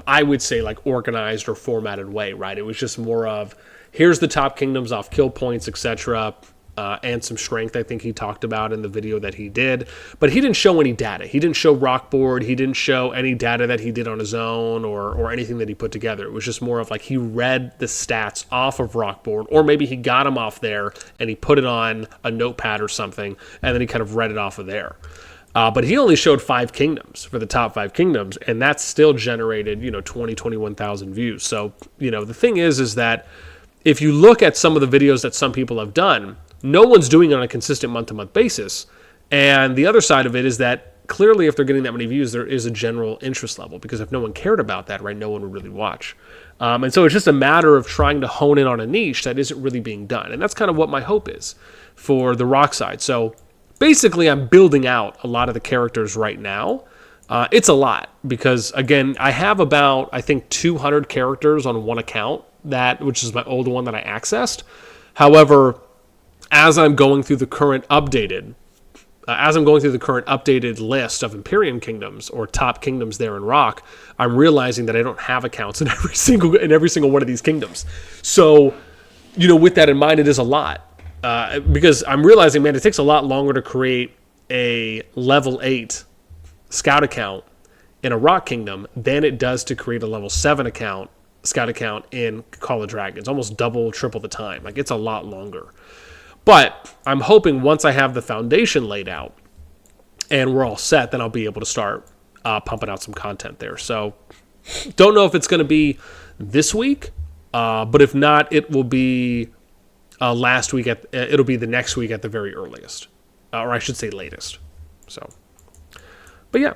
[SPEAKER 1] I would say, like organized or formatted way, right? It was just more of, here's the top kingdoms off kill points, etc., and some strength I think he talked about in the video that he did. But he didn't show any data. He didn't show RoKboard. He didn't show any data that he did on his own or anything that he put together. It was just more of like he read the stats off of RoKboard, or maybe he got them off there and he put it on a notepad or something, and then he kind of read it off of there. But he only showed 5 kingdoms for the top 5 kingdoms, and that still generated, you know, 21,000 views. So, you know, the thing is that if you look at some of the videos that some people have done, no one's doing it on a consistent month-to-month basis. And the other side of it is that clearly, if they're getting that many views, there is a general interest level, because if no one cared about that, right, no one would really watch. And so it's just a matter of trying to hone in on a niche that isn't really being done. And that's kind of what my hope is for the RoK side. So basically, I'm building out a lot of the characters right now. It's a lot because, again, I have about, I think, 200 characters on one account, which is my old one that I accessed. However, as I'm going through the current updated list of Imperium kingdoms or top kingdoms there in RoK, I'm realizing that I don't have accounts in every single one of these kingdoms. So, with that in mind, it is a lot. Because I'm realizing, man, it takes a lot longer to create a level 8 scout account in a RoK kingdom than it does to create a level 7 scout account in Call of Dragons. Almost double, triple the time. Like, it's a lot longer. But I'm hoping once I have the foundation laid out and we're all set, then I'll be able to start pumping out some content there. So don't know if it's going to be this week, but if not, it will be last week. It'll be the next week at the very earliest, or I should say latest. So, but yeah.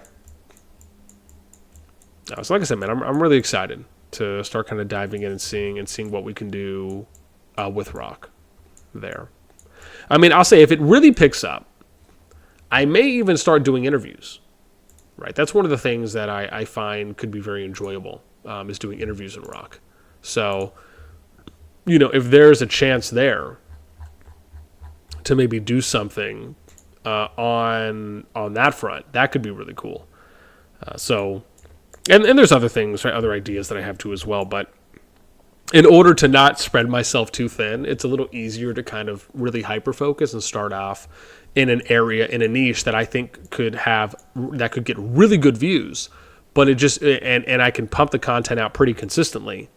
[SPEAKER 1] So like I said, man, I'm really excited to start kind of diving in and seeing what we can do with RoK there. I mean, I'll say if it really picks up, I may even start doing interviews, right? That's one of the things that I find could be very enjoyable, is doing interviews in RoK. So, if there's a chance there to maybe do something on that front, that could be really cool. And there's other things, right? Other ideas that I have too as well, but in order to not spread myself too thin, it's a little easier to kind of really hyper-focus and start off in an area, in a niche that I think could get really good views, but it just, and I can pump the content out pretty consistently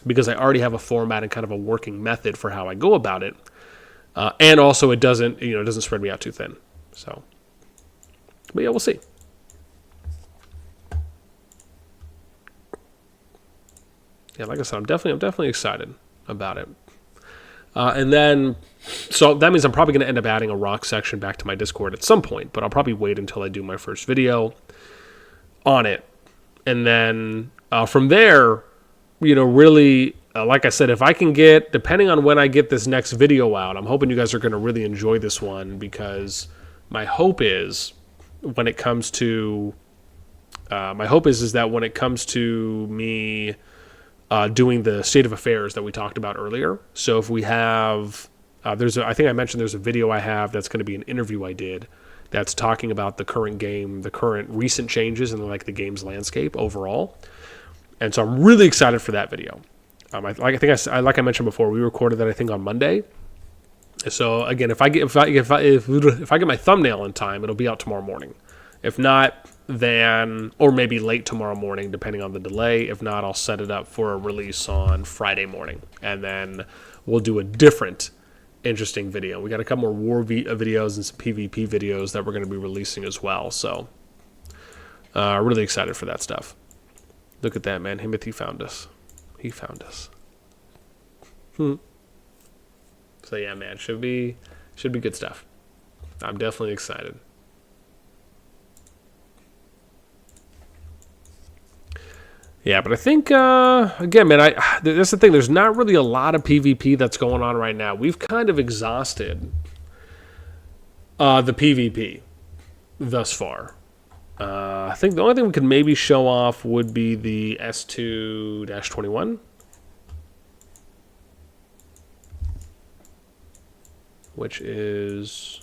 [SPEAKER 1] because I already have a format and kind of a working method for how I go about it. And also it doesn't spread me out too thin. So, but yeah, we'll see. Yeah, like I said, I'm definitely excited about it. And then, so that means I'm probably going to end up adding a RoK section back to my Discord at some point, but I'll probably wait until I do my first video on it. And then from there, really, like I said, if I can get, depending on when I get this next video out, I'm hoping you guys are going to really enjoy this one, because my hope is when it comes to, that when it comes to me doing the state of affairs that we talked about earlier. So if we have, I think I mentioned there's a video I have that's going to be an interview I did that's talking about the current game, the current recent changes in the game's landscape overall. And so I'm really excited for that video. Like I mentioned before, we recorded that I think on Monday. So again, if I get my thumbnail in time, it'll be out tomorrow morning. If not, then, or maybe late tomorrow morning, depending on the delay. If not, I'll set it up for a release on Friday morning, and then we'll do a different interesting video. We got a couple more war videos and some PvP videos that we're going to be releasing as well. So, really excited for that stuff. Look at that, man. Himothy found us. He found us. So yeah, man, should be good stuff. I'm definitely excited. Yeah, but I think, again, man, that's the thing. There's not really a lot of PvP that's going on right now. We've kind of exhausted the PvP thus far. I think the only thing we could maybe show off would be the S2-21. Which is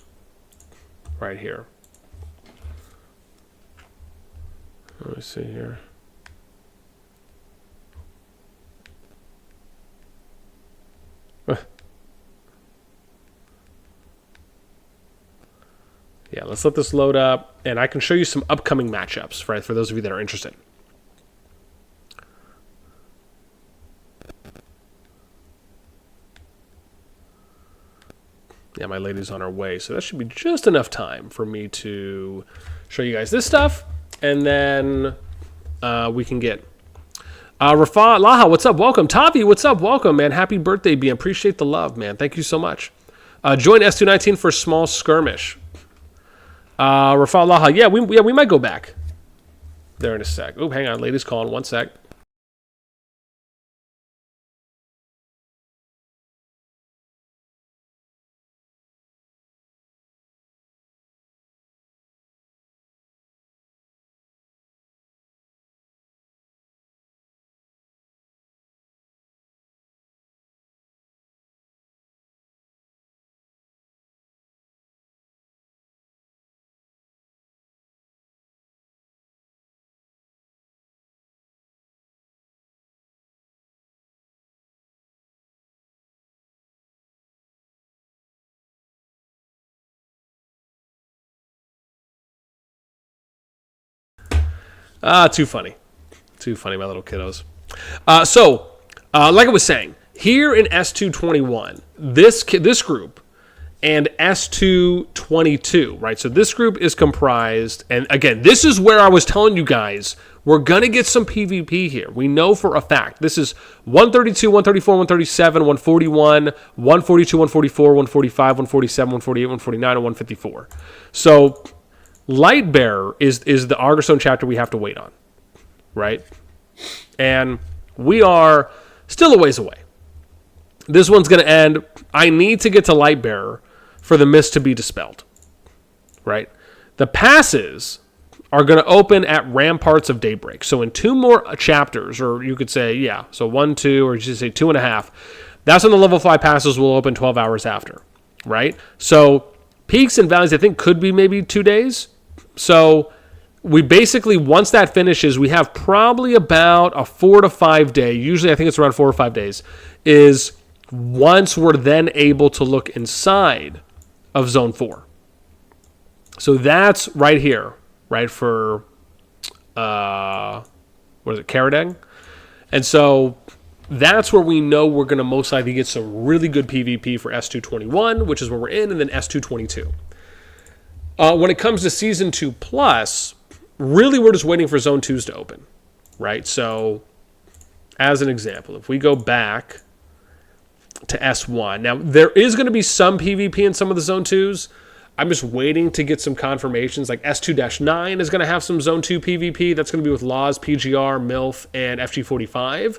[SPEAKER 1] right here. Let me see here. Yeah, let's let this load up, and I can show you some upcoming matchups, right, for those of you that are interested. Yeah, my lady's on her way, so that should be just enough time for me to show you guys this stuff, and then we can get... Rafa, Laha, what's up? Welcome. Tavi, what's up? Welcome, man. Happy birthday, B. Appreciate the love, man. Thank you so much. Join S219 for a small skirmish. Rafal Laha, yeah, we might go back there in a sec. Oh, hang on, ladies calling, 1 sec. Too funny. Too funny, my little kiddos. Like I was saying, here in S221, this group and S222, right? So this group is comprised, and again, this is where I was telling you guys, we're going to get some PvP here. We know for a fact. This is 132, 134, 137, 141, 142, 144, 145, 147, 148, 149, and 154. So Lightbearer is the Argostone chapter we have to wait on, right? And we are still a ways away. This one's going to end. I need to get to Lightbearer for the mist to be dispelled, right? The passes are going to open at Ramparts of Daybreak. So in 2 more chapters, or you could say, yeah, so 1, 2, or you should say 2.5, that's when the level 5 passes will open 12 hours after, right? So peaks and valleys, I think, could be maybe 2 days. So we basically, once that finishes, we have probably about a 4 to 5 day, usually I think it's around 4 or 5 days, is once we're then able to look inside of Zone 4. So that's right here, right, for, what is it, Karadeg? And so that's where we know we're going to most likely get some really good PvP for S221, which is where we're in, and then S222. When it comes to Season 2 Plus, really we're just waiting for Zone 2s to open, right? So, as an example, if we go back to S1, now there is going to be some PvP in some of the Zone 2s. I'm just waiting to get some confirmations. Like S2-9 is going to have some Zone 2 PvP. That's going to be with Laws, PGR, MILF, and FG45.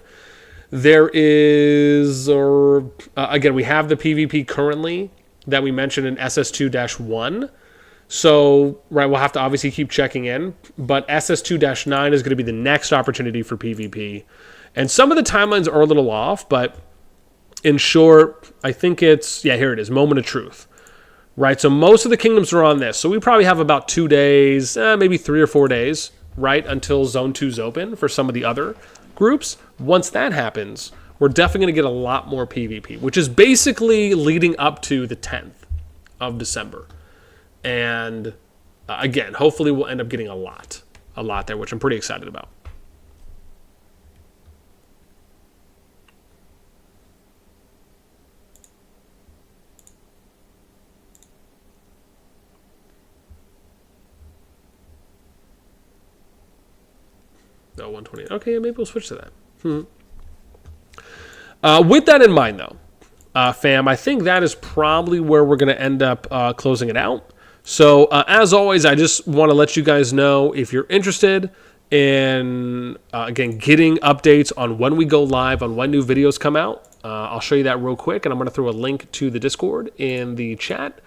[SPEAKER 1] There is, again, we have the PvP currently that we mentioned in SS2-1. So, right, we'll have to obviously keep checking in. But SS2-9 is going to be the next opportunity for PvP. And some of the timelines are a little off, but in short, I think it's, yeah, here it is, Moment of Truth. Right, so most of the kingdoms are on this. So we probably have about 2 days, maybe 3 or 4 days, right, until Zone 2's open for some of the other groups. Once that happens, we're definitely going to get a lot more PvP, which is basically leading up to the 10th of December. And again, hopefully we'll end up getting a lot there, which I'm pretty excited about. No, 120. Okay, maybe we'll switch to that. With that in mind, though, fam, I think that is probably where we're going to end up closing it out. So, as always, I just want to let you guys know if you're interested in, again, getting updates on when we go live, on when new videos come out. I'll show you that real quick, and I'm going to throw a link to the Discord in the chat.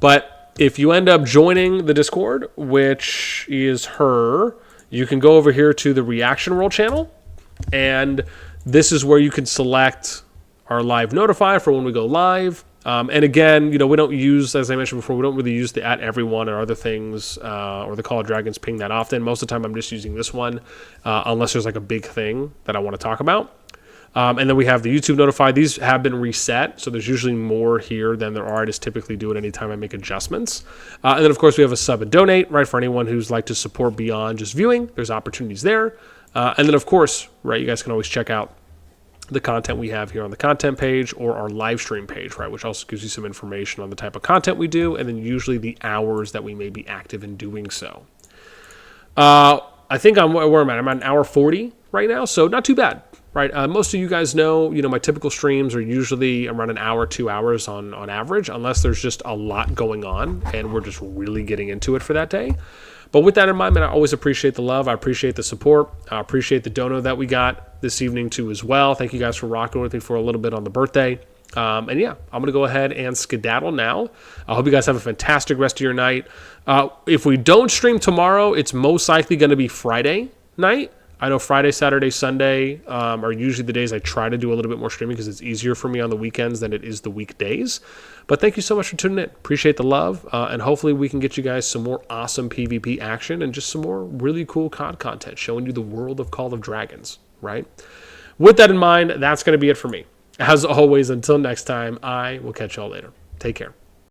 [SPEAKER 1] But if you end up joining the Discord, which is her, you can go over here to the Reaction Roll channel, and this is where you can select our live notify for when we go live. And again, we don't use, as I mentioned before, we don't really use the @everyone or other things, or the Call of Dragons ping that often. Most of the time, I'm just using this one, unless there's like a big thing that I want to talk about. And then we have the YouTube notify. These have been reset, so there's usually more here than there are. I just typically do it anytime I make adjustments. And then, of course, we have a sub and donate, right, for anyone who's like to support beyond just viewing. There's opportunities there. And then, of course, right, you guys can always check out the content we have here on the content page or our live stream page, right, which also gives you some information on the type of content we do and then usually the hours that we may be active in doing so. I think where am I? I'm at an hour 40 right now, so not too bad. right? Most of you guys know, my typical streams are usually around an hour, 2 hours on average, unless there's just a lot going on and we're just really getting into it for that day. But with that in mind, man, I always appreciate the love. I appreciate the support. I appreciate the dono that we got this evening too as well. Thank you guys for rocking with me for a little bit on the birthday. And yeah, I'm going to go ahead and skedaddle now. I hope you guys have a fantastic rest of your night. If we don't stream tomorrow, it's most likely going to be Friday night. I know Friday, Saturday, Sunday are usually the days I try to do a little bit more streaming because it's easier for me on the weekends than it is the weekdays. But thank you so much for tuning in. Appreciate the love. And hopefully we can get you guys some more awesome PvP action and just some more really cool COD content showing you the world of Call of Dragons, right? With that in mind, that's going to be it for me. As always, until next time, I will catch y'all later. Take care.